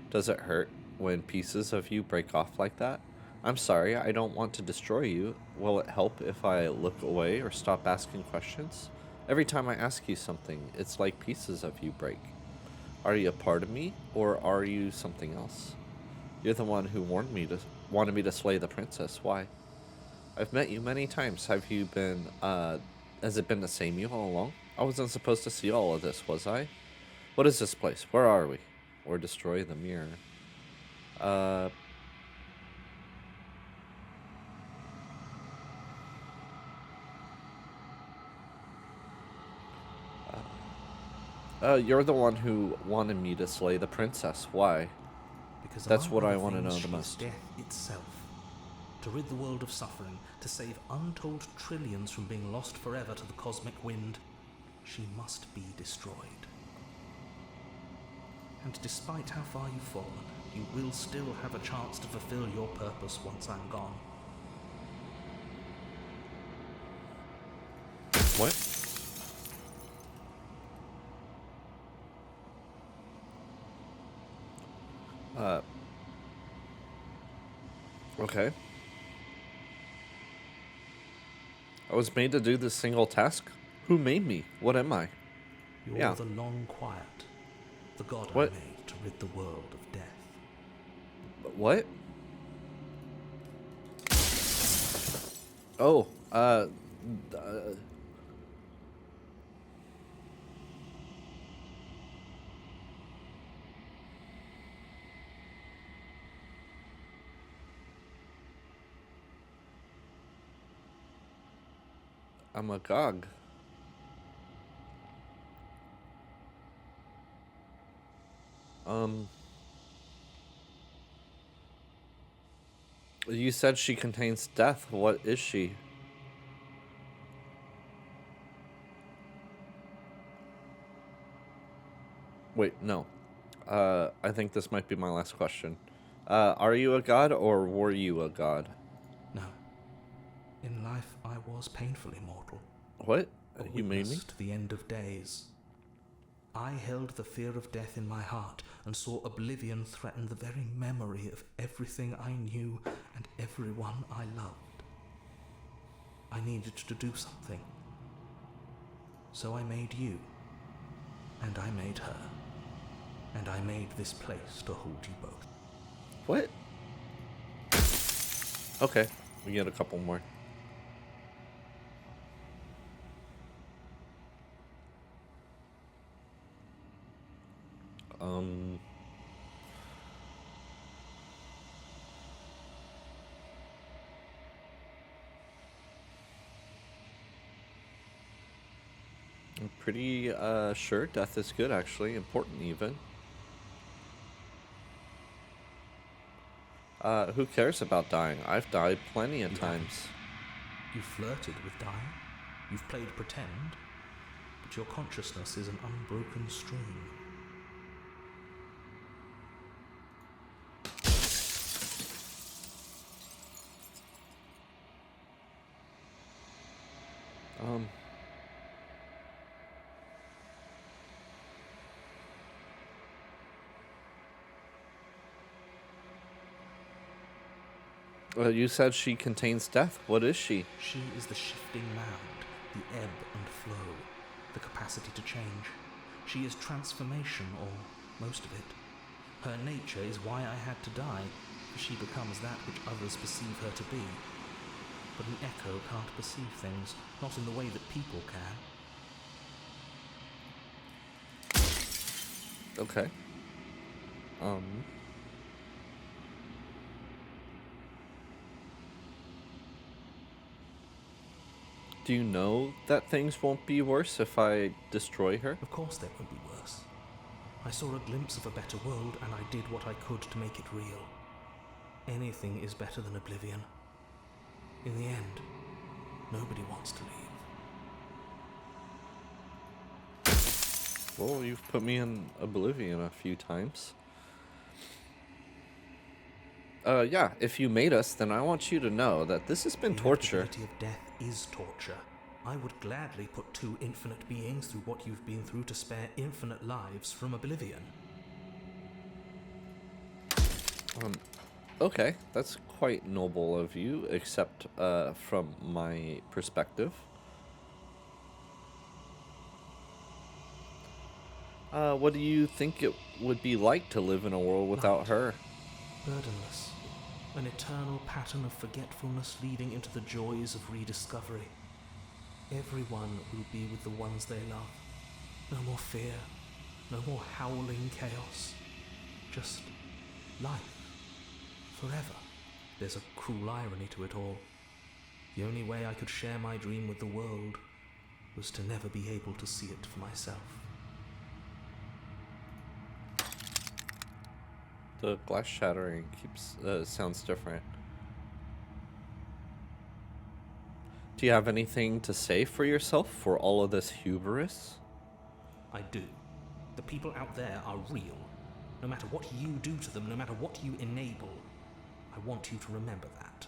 Does it hurt when pieces of you break off like that? I'm sorry, I don't want to destroy you. Will it help if I look away or stop asking questions? Every time I ask you something, it's like pieces of you break. Are you a part of me, or are you something else? You're the one who wanted me to slay the princess. Why? I've met you many times. Has it been the same you all along? I wasn't supposed to see all of this, was I? What is this place? Where are we? Or destroy the mirror. You're the one who wanted me to slay the princess. Why? Because That's among what I other want to know things, the she is most. Death itself. To rid the world of suffering, to save untold trillions from being lost forever to the cosmic wind, she must be destroyed. And despite how far you've fallen, you will still have a chance to fulfill your purpose once I'm gone. What? Okay. I was made to do this single task? Who made me? What am I? You're Yeah. the long quiet, the god What? I made to rid the world of death. What? Oh, I'm a gog. You said she contains death. What is she? Wait, no. I think this might be my last question. Are you a god or were you a god? No. In life, I was painfully mortal. What? A You made me? witness to the end of days. I held the fear of death in my heart and saw oblivion threaten the very memory of everything I knew and everyone I loved. I needed to do something. So I made you. And I made her. And I made this place to hold you both. What? Okay, we get a couple more. I'm pretty sure death is good, actually. Important, even. Who cares about dying? I've died plenty of times. You flirted with dying. You've played pretend. But your consciousness is an unbroken stream. You said she contains death. What is she? She is the shifting mound, the ebb and flow, the capacity to change. She is transformation, or most of it. Her nature is why I had to die, for she becomes that which others perceive her to be. But an echo can't perceive things, not in the way that people can. Okay. Do you know that things won't be worse if I destroy her? Of course they won't be worse. I saw a glimpse of a better world, and I did what I could to make it real. Anything is better than oblivion. In the end, nobody wants to leave. Well, you've put me in oblivion a few times. Yeah, if you made us, then I want you to know that this has been The torture. inevitability of death is torture. I would gladly put two infinite beings through what you've been through to spare infinite lives from oblivion. Okay, that's quite noble of you, except from my perspective. What do you think it would be like to live in a world without her? Burdenless. An eternal pattern of forgetfulness leading into the joys of rediscovery. Everyone will be with the ones they love. No more fear, no more howling chaos. Just life. Forever. There's a cruel irony to it all. The only way I could share my dream with the world was to never be able to see it for myself. The glass shattering keeps sounds different. Do you have anything to say for yourself for all of this hubris? I do. The people out there are real. No matter what you do to them, no matter what you enable, I want you to remember that.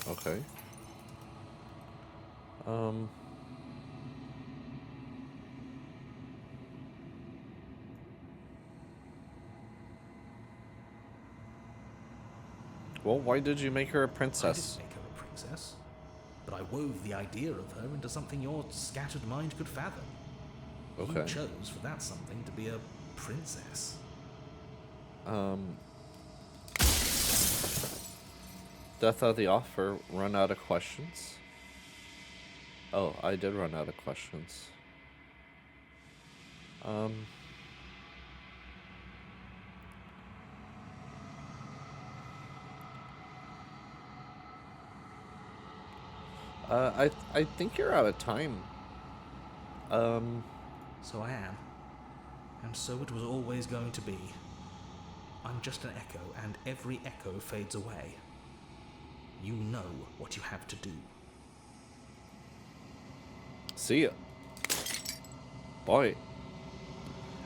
Okay. Well, why did you make her a I princess? didn't make her a princess, but I wove the idea of her into something your scattered mind could fathom. You Okay. chose for that something to be a princess. Death of the offer, run out of questions? Oh, I did run out of questions. I think you're out of time. So I am. And so it was always going to be. I'm just an echo, and every echo fades away. You know what you have to do. See ya. Boy.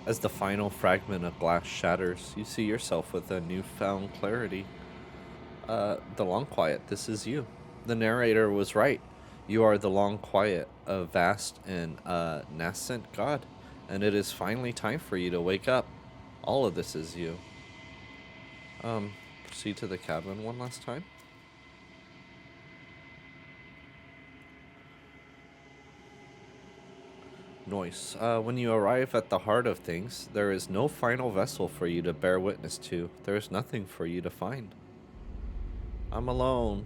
As the final fragment of glass shatters, you see yourself with a newfound clarity. The Long Quiet, this is you. The narrator was right. You are the Long Quiet, a vast and nascent god, and it is finally time for you to wake up. All of this is you. Proceed to the cabin one last time. Noise. When you arrive at the heart of things, there is no final vessel for you to bear witness to. There is nothing for you to find. I'm alone.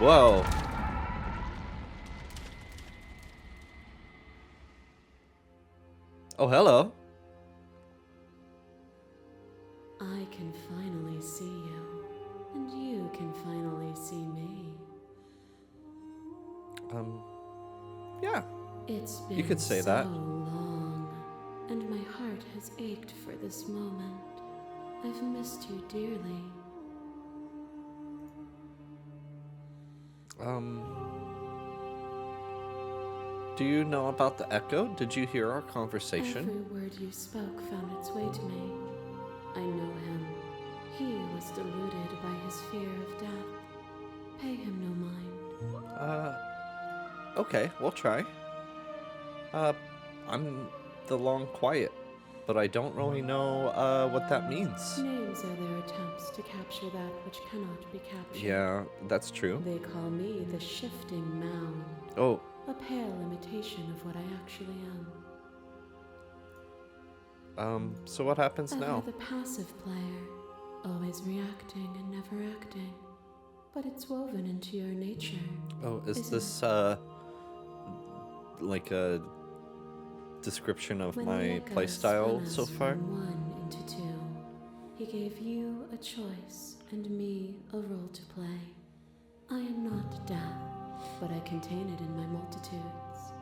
Whoa. Oh, hello. I can finally see you, and you can finally see me. Yeah. It's been You could say so that. long, and my heart has ached for this moment. I've missed you dearly. Do you know about the echo? Did you hear our conversation? Every word you spoke found its way to me. I know him. He was deluded by his fear of death. Pay him no mind. Okay, we'll try. I'm the Long Quiet. but I don't really know what that means. Names are their attempts to capture that which cannot be captured. Yeah, that's true. They call me the shifting mound, Oh, a pale imitation of what I actually am. so what happens Ever now? the passive player, always reacting and never acting. But it's woven into your nature. Oh, is Isn't this, like a description of When my Lekas playstyle spun so us far? from one into two, he gave you a choice and me a role to play. I am not death, but I contain it in my multitudes.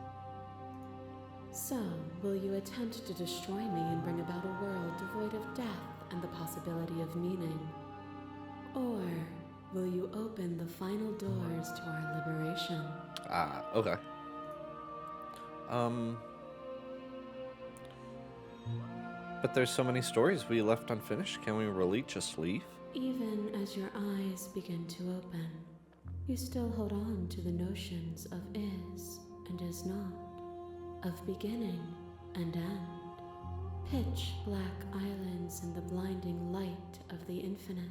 So, will you attempt to destroy me and bring about a world devoid of death and the possibility of meaning? Or will you open the final doors to our liberation? Ah, okay. But there's so many stories we left unfinished. Can we really just leave? Even as your eyes begin to open, you still hold on to the notions of is and is not, of beginning and end, pitch black islands in the blinding light of the infinite.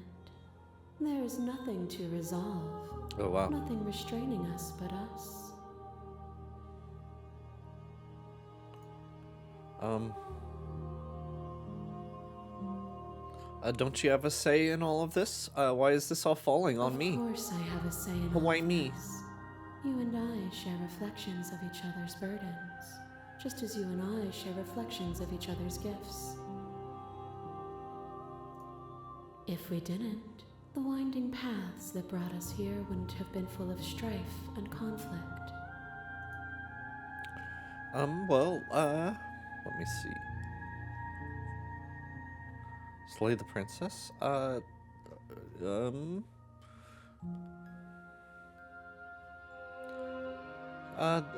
There is nothing to resolve, Oh, wow. nothing restraining us but us. Don't you have a say in all of this? Why is this all falling on me? Of course I have a say in Why all me? this. You and I share reflections of each other's burdens, just as you and I share reflections of each other's gifts. If we didn't, the winding paths that brought us here wouldn't have been full of strife and conflict. Let me see. Slay the princess?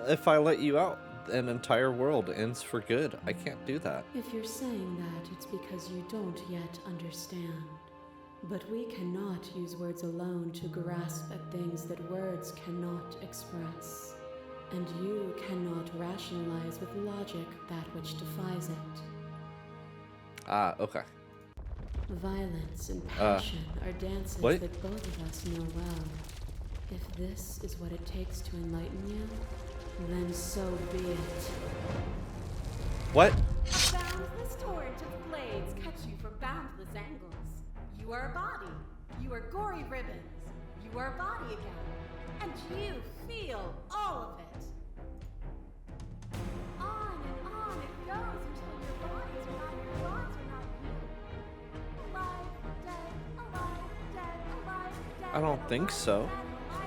If I let you out, an entire world ends for good. I can't do that. If you're saying that, it's because you don't yet understand. But we cannot use words alone to grasp at things that words cannot express. And you cannot rationalize with logic that which defies it. Ah, okay. Violence and passion are dances what? that both of us know well. If this is what it takes to enlighten you, then so be it. What? A boundless torrent of blades cut you from boundless angles. You are a body. You are gory ribbons. You are a body again. And you feel all of it. On and on it goes until your bodies are not your thoughts are not you. Alive, dead, alive, dead, alive, dead. I don't think so. alive,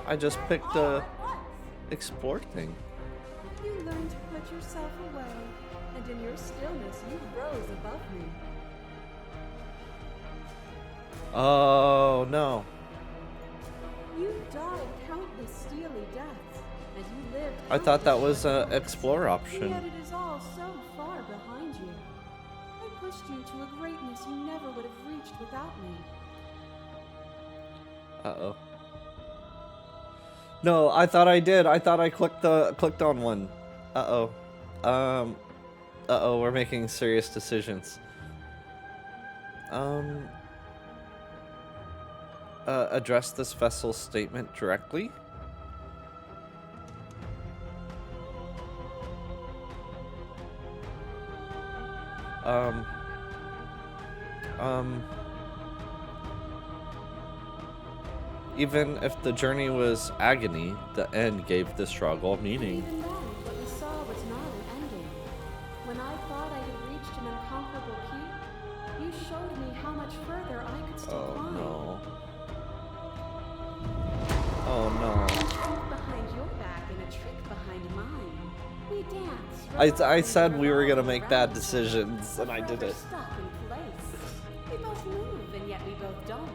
I just dead, picked all the at once. explore thing. You learn to put yourself away, and in your stillness you rose above me. Oh, no. You died countless steely deaths, and you lived. I thought that was countless an lives. explore And option. yet it is all so far behind you. I pushed you to a greatness you never would have reached without me. Uh-oh. No, I thought I did. I thought I clicked on one. Uh-oh. Uh-oh, we're making serious decisions. Address this vessel's statement directly? Even if the journey was agony, the end gave the struggle meaning. Even then, what we saw was not an ending. When I thought I had reached an unconquerable peak, you showed me how much further I could still Oh climb. no. Oh no. A trick behind your back and a trick behind mine. We danced. I said we were gonna revolving make bad around, decisions, and I did forever it. Stuck in place. We both move, and yet we both don't.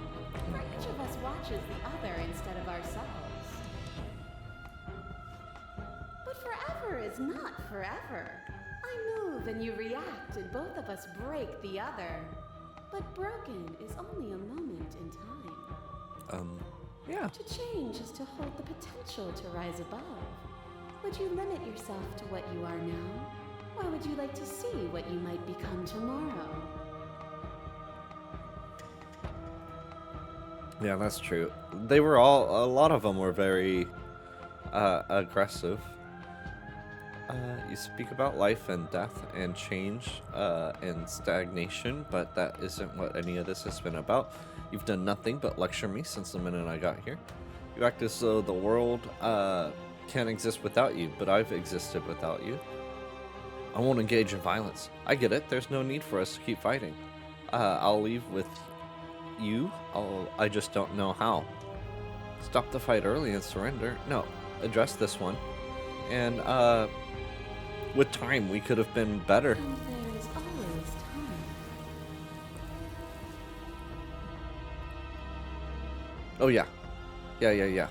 For each of us watches the other instead of ourselves. But forever is not forever. I move and you react, and both of us break the other. But broken is only a moment in time. Yeah. To change is to hold the potential to rise above. Would you limit yourself to what you are now? Why would you like to see what you might become tomorrow? Yeah, that's true. They were a lot of them were very aggressive. You speak about life and death and change and stagnation, but that isn't what any of this has been about. You've done nothing but lecture me since the minute I got here. You act as though the world can't exist without you, but I've existed without you. I won't engage in violence. I get it. There's no need for us to keep fighting. I'll leave with you. I just don't know how. Stop the fight early and surrender. No, address this one. And with time, we could have been better. And there is always time. Oh yeah, yeah.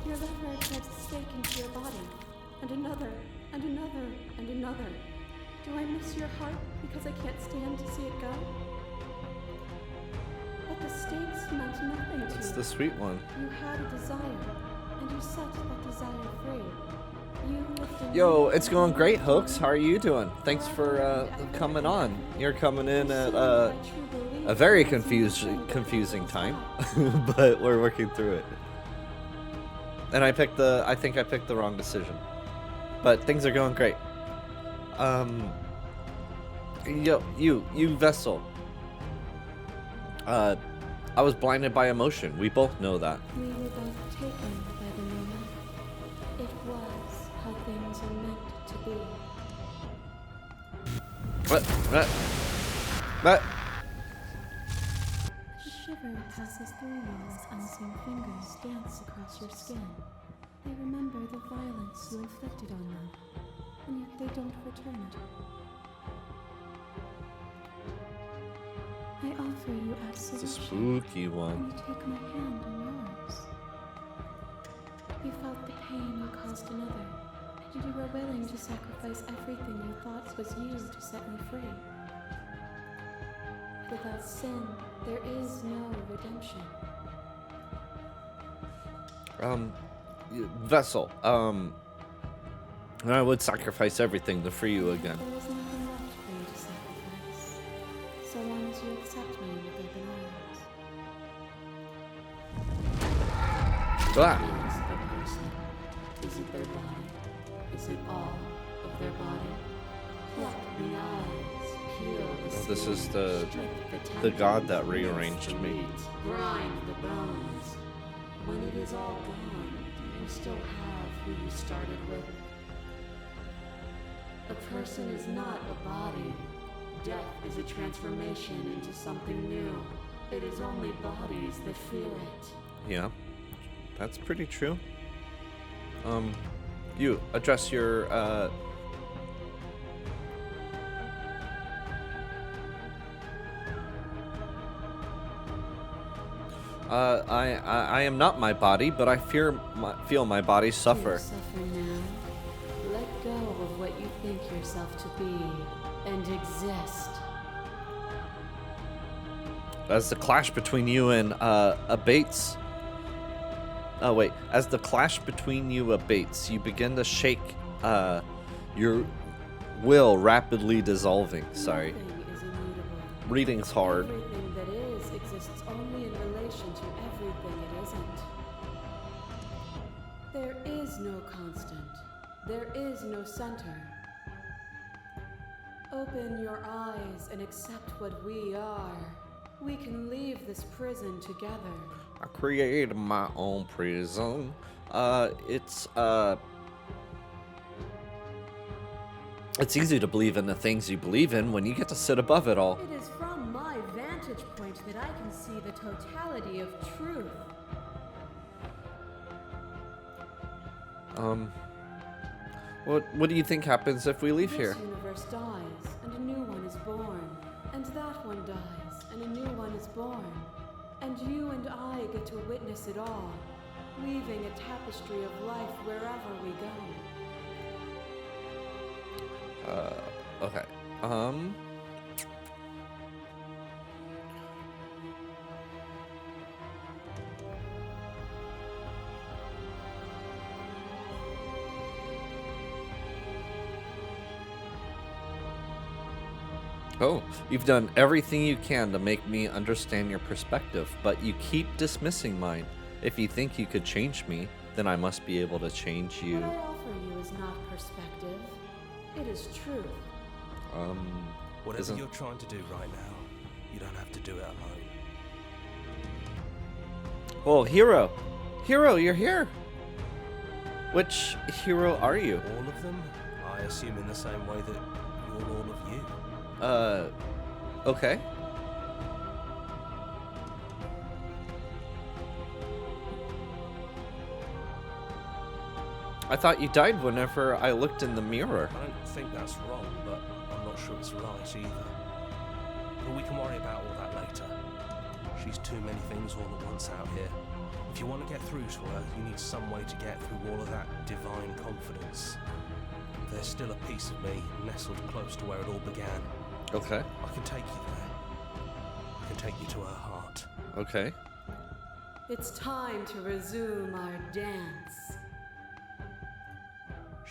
Your lever drives a stake into your body, and another, and another, and another. Do I miss your heart because I can't stand to see it go? But the stakes meant nothing to It's you. the sweet one. You had a desire, and you set that desire free. You lifted Yo, me it's up going and great, you Hooks. How are you lifted me. doing? Thanks for coming on. You're coming in at Pursuing my true belief a very was nothing but confusing people's time, lives. but we're working through it. And I think I picked the wrong decision, but things are going great. Yo, you vessel. I was blinded by emotion. We both know that. We were both taken by the moment. It was how things are meant to be. What? A shiver passes through you as unseen fingers dance across your skin. They remember the violence you inflicted on them, and yet they don't return it. I offer you It's a absolution, spooky one. and you take my hand in yours. You felt the pain you caused another, and you were willing to sacrifice everything you thought was you to set me free. Without sin, there is no redemption. Vessel. I would sacrifice everything to free you again. There is nothing left for you to sacrifice, so long as you accept me with open arms. Ah. Is the person? Is it their body? Is it all of their body? Pluck the eyes, peel the skin, This is the strip god that tendons, rearranged mince the me. meat, grind the bones. When it is all gone, you still have who you started with. A person is not a body. Death is a transformation into something new. It is only bodies that feel it. Yeah, that's pretty true. You address your I am not my body, but I feel my body suffer. You suffer now. Let go of what you think yourself to be and exist. As the clash between you and abates. Oh wait, as the clash between you abates, you begin to shake. Your will rapidly dissolving. Sorry, Nothing is immutable. reading's hard. Everything that is exists only in relation to everything it isn't. There is no constant. There is no center. Open your eyes and accept what we are. We can leave this prison together. I created my own prison. It's easy to believe in the things you believe in when you get to sit above it all. It is from my vantage point that I can see the totality of truth. What do you think happens if we leave This here? universe dies, and a new one is born. And that one dies, and a new one is born. And you and I get to witness it all, weaving a tapestry of life wherever we go. Okay. Oh, you've done everything you can to make me understand your perspective, but you keep dismissing mine. If you think you could change me, then I must be able to change you. What I offer you is not perspective. It is truth. Whatever Isn't- you're trying to do right now, you don't have to do it alone. Oh, hero! Hero, you're here! Which hero are you? All of them? I assume in the same way that you're all of you. Okay. I thought you died whenever I looked in the mirror. I don't think that's wrong, but I'm not sure it's right either. But we can worry about all that later. She's too many things all at once out here. If you want to get through to her, you need some way to get through all of that divine confidence. There's still a piece of me nestled close to where it all began. Okay. I can take you there. I can take you to her heart. Okay. It's time to resume our dance.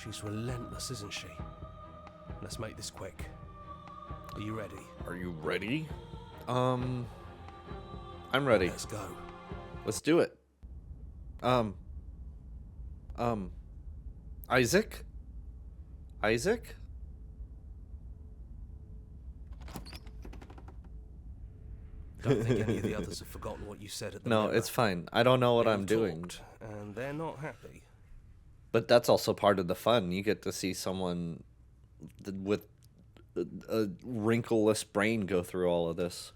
She's relentless, isn't she? Let's make this quick. Are you ready? Are you ready? I'm ready. Let's go. Let's do it. Isaac? Isaac? Don't think any of the others have forgotten what you said at the No, mirror. it's fine. I don't know what They I'm all doing. talked, and they're not happy. But that's also part of the fun. You get to see someone with a wrinkleless brain go through all of this.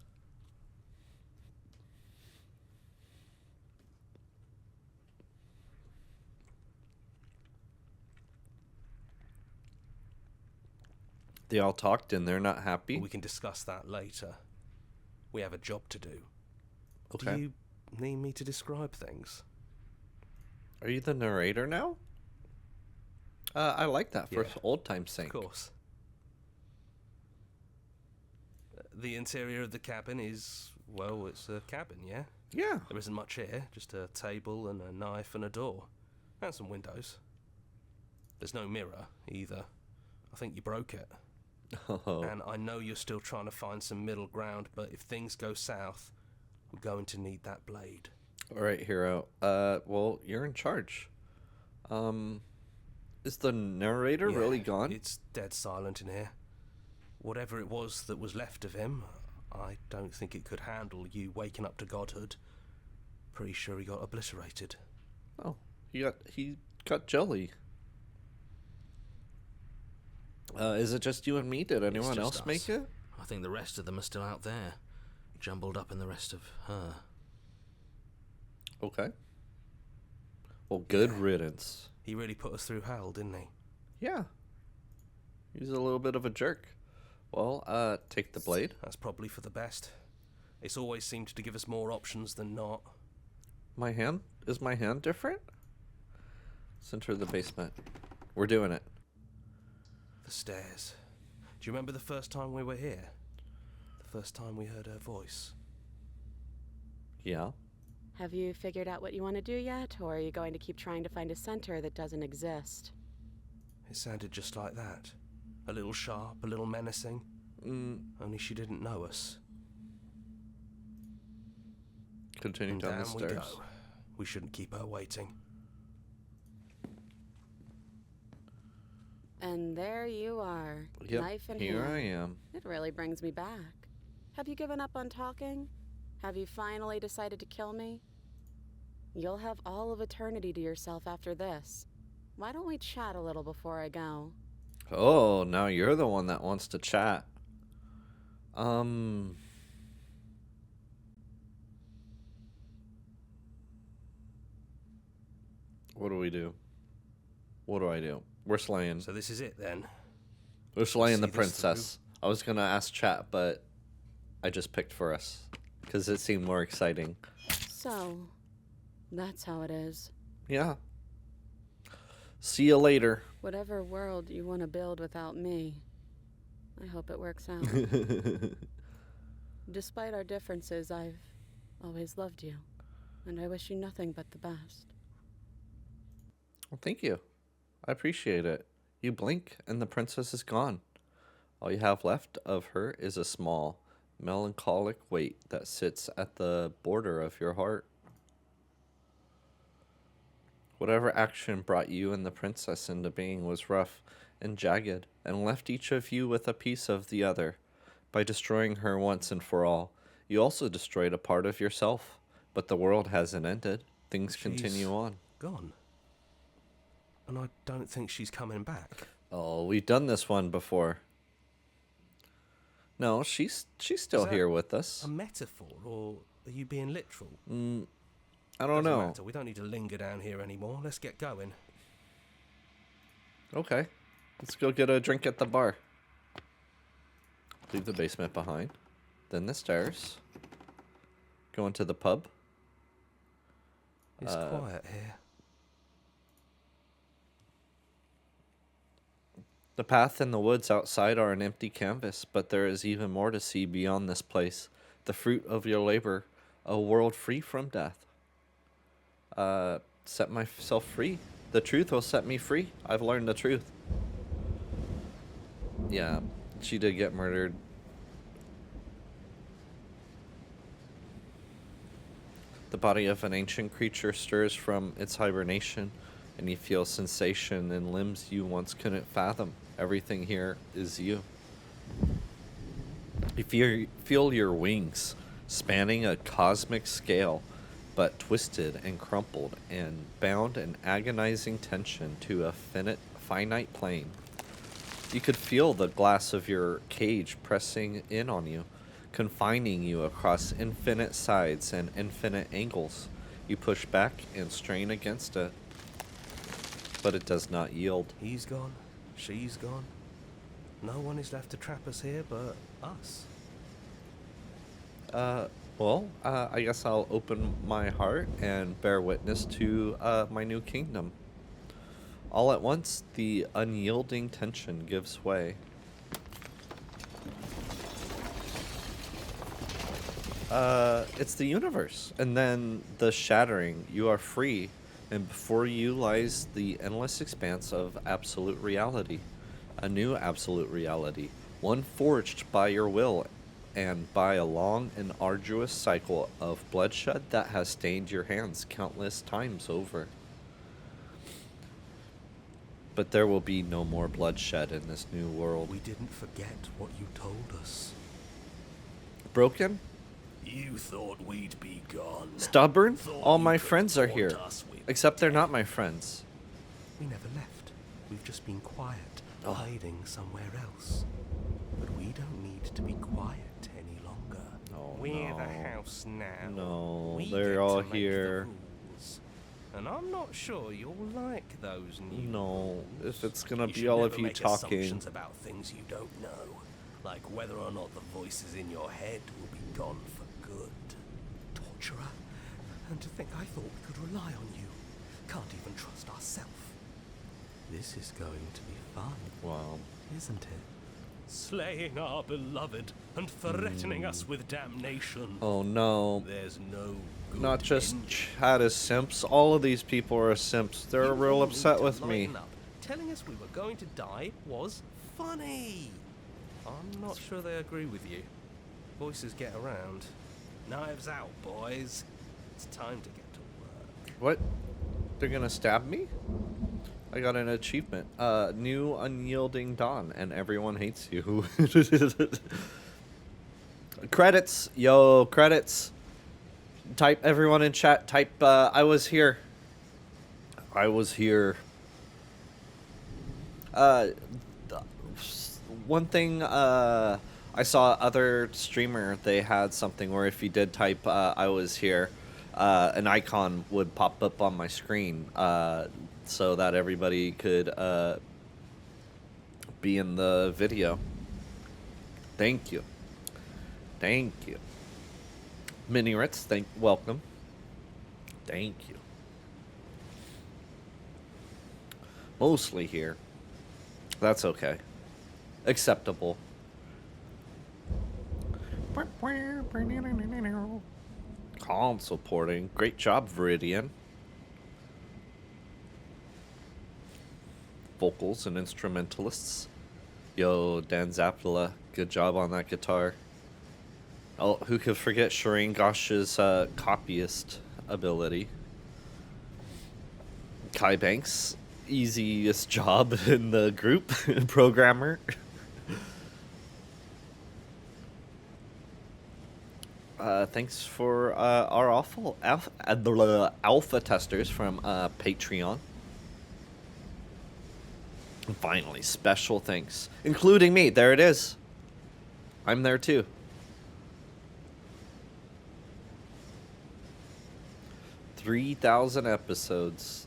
They all talked and they're not happy. But we can discuss that later. We have a job to do. Okay. Do you need me to describe things? Are you the narrator now? I like that for Yeah. old time's sake. Of course. The interior of the cabin is, well, it's a cabin, yeah? Yeah. There isn't much here, just a table and a knife and a door. And some windows. There's no mirror, either. I think you broke it. Oh. And I know you're still trying to find some middle ground, but if things go south, we're going to need that blade. All right, hero. Well, you're in charge. Is the narrator Yeah, really gone? It's dead silent in here. Whatever it was that was left of him, I don't think it could handle you waking up to godhood. Pretty sure he got obliterated. Oh, he got jelly. Is it just you and me? Did anyone just else us. make it? I think the rest of them are still out there, jumbled up in the rest of her. Okay. Well, good riddance. He really put us through hell, didn't he? Yeah. He's a little bit of a jerk. Well, take the blade. That's probably for the best. It's always seemed to give us more options than not. My hand? Is my hand different? Center of the basement. We're doing it. The stairs. Do you remember the first time we were here? The first time we heard her voice? Yeah. Have you figured out what you want to do yet, or are you going to keep trying to find a center that doesn't exist? It sounded just like that. A little sharp, a little menacing. Only she didn't know us. Continue And down the down we stairs. go. We shouldn't keep her waiting. And there you are, Yep, knife in here hand. I am. It really brings me back. Have you given up on talking? Have you finally decided to kill me? You'll have all of eternity to yourself after this. Why don't we chat a little before I go? Oh, now you're the one that wants to chat. What do we do? What do I do? We're slaying. So this is it then. We're slaying see the this princess. I was gonna ask chat, but I just picked for us because it seemed more exciting. So, that's how it is. Yeah. See you later. Whatever world you want to build without me, I hope it works out. Despite our differences, I've always loved you, and I wish you nothing but the best. Well, thank you. I appreciate it. You blink and the princess is gone. All you have left of her is a small, melancholic weight that sits at the border of your heart. Whatever action brought you and the princess into being was rough and jagged, and left each of you with a piece of the other. By destroying her once and for all, you also destroyed a part of yourself. But the world hasn't ended. Things continue on. Gone. And I don't think she's coming back. Oh, we've done this one before. No, she's still that here with us. A metaphor, or are you being literal? I don't Doesn't know. matter. We don't need to linger down here anymore. Let's get going. Okay. Let's go get a drink at the bar. Leave the basement behind. Then the stairs. Go into the pub. It's quiet here. The path and the woods outside are an empty canvas, but there is even more to see beyond this place. The fruit of your labor, a world free from death. Set myself free. The truth will set me free. I've learned the truth. Yeah, she did get murdered. The body of an ancient creature stirs from its hibernation, and you feel sensation in limbs you once couldn't fathom. Everything here is you. You feel your wings spanning a cosmic scale, but twisted and crumpled and bound in agonizing tension to a finite plane. You could feel the glass of your cage pressing in on you, confining you across infinite sides and infinite angles. You push back and strain against it, but it does not yield. He's gone. She's gone. No one is left to trap us here but us. I guess I'll open my heart and bear witness to my new kingdom. All at once, the unyielding tension gives way. It's the universe. And then the shattering. You are free. And before you lies the endless expanse of absolute reality. A new absolute reality. One forged by your will and by a long and arduous cycle of bloodshed that has stained your hands countless times over. But there will be no more bloodshed in this new world. We didn't forget what you told us. Broken? You thought we'd be gone. Stubborn? Thought All you my could friends are taunt here. us with Except they're not my friends. We never left. We've just been quiet, Oh. hiding somewhere else. But we don't need to be quiet any longer. Oh, We're no. the house now. No, We they're get all to make the here. rules. And I'm not sure you'll like those new No, rules. if it's gonna You be should all never of you make talking. assumptions about things you don't know. Like whether or not the voices in your head will be gone for good. Torturer. And to think I thought we could rely on you. Can't even trust ourselves. This is going to be fun, Wow. isn't it? Slaying our beloved and threatening us with damnation. Oh no. There's no good Not just ending. Chad is simps. All of these people are simps. They're You real all upset need to with me. lighten up. Telling us we were going to die was funny. I'm not sure they agree with you. Voices get around. Knives out, boys. It's time to get to work. What? They're gonna stab me? I got an achievement. New unyielding dawn, and everyone hates you. Credits. Yo, credits. Type everyone in chat. Type, I was here. I was here. One thing, I saw other streamer, they had something where if you did type, I was here, an icon would pop up on my screen, so that everybody could, be in the video. Thank you. Thank you. Mini Ritz, welcome. Thank you. Mostly here. That's okay. Acceptable. Calm supporting. Great job, Viridian. Vocals and instrumentalists. Yo, Dan Zapala, good job on that guitar. Oh, who could forget Shireen Gosh's copyist ability? Kai Banks, easiest job in the group, programmer. Thanks for our alpha testers from Patreon. And finally, special thanks, including me. There it is. I'm there too. "3,000 episodes.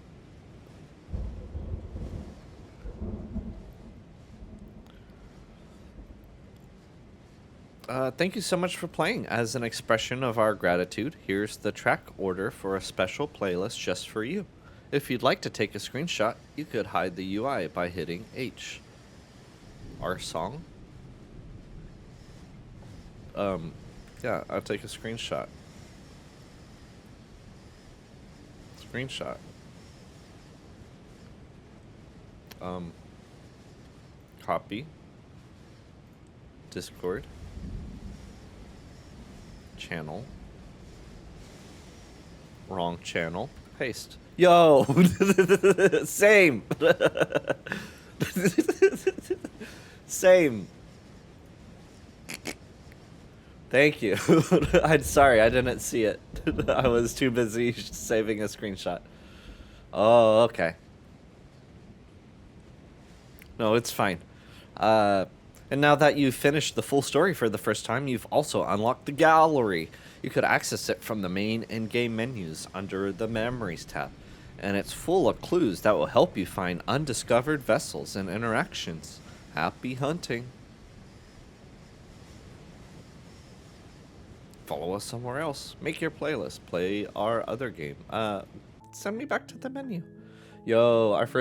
Thank you so much for playing. As an expression of our gratitude, here's the track order for a special playlist just for you. If you'd like to take a screenshot, you could hide the UI by hitting H. Our song? Yeah, I'll take a screenshot. Screenshot. Copy. Discord. Channel. Wrong channel. Paste. Yo! Same! Same. Thank you. I'm sorry, I didn't see it. I was too busy saving a screenshot. Oh, okay. No, it's fine. And now that you've finished the full story for the first time, you've also unlocked the gallery. You could access it from the main in-game menus under the Memories tab. And it's full of clues that will help you find undiscovered vessels and interactions. Happy hunting. Follow us somewhere else. Make your playlist. Play our other game. Send me back to the menu. Yo, our first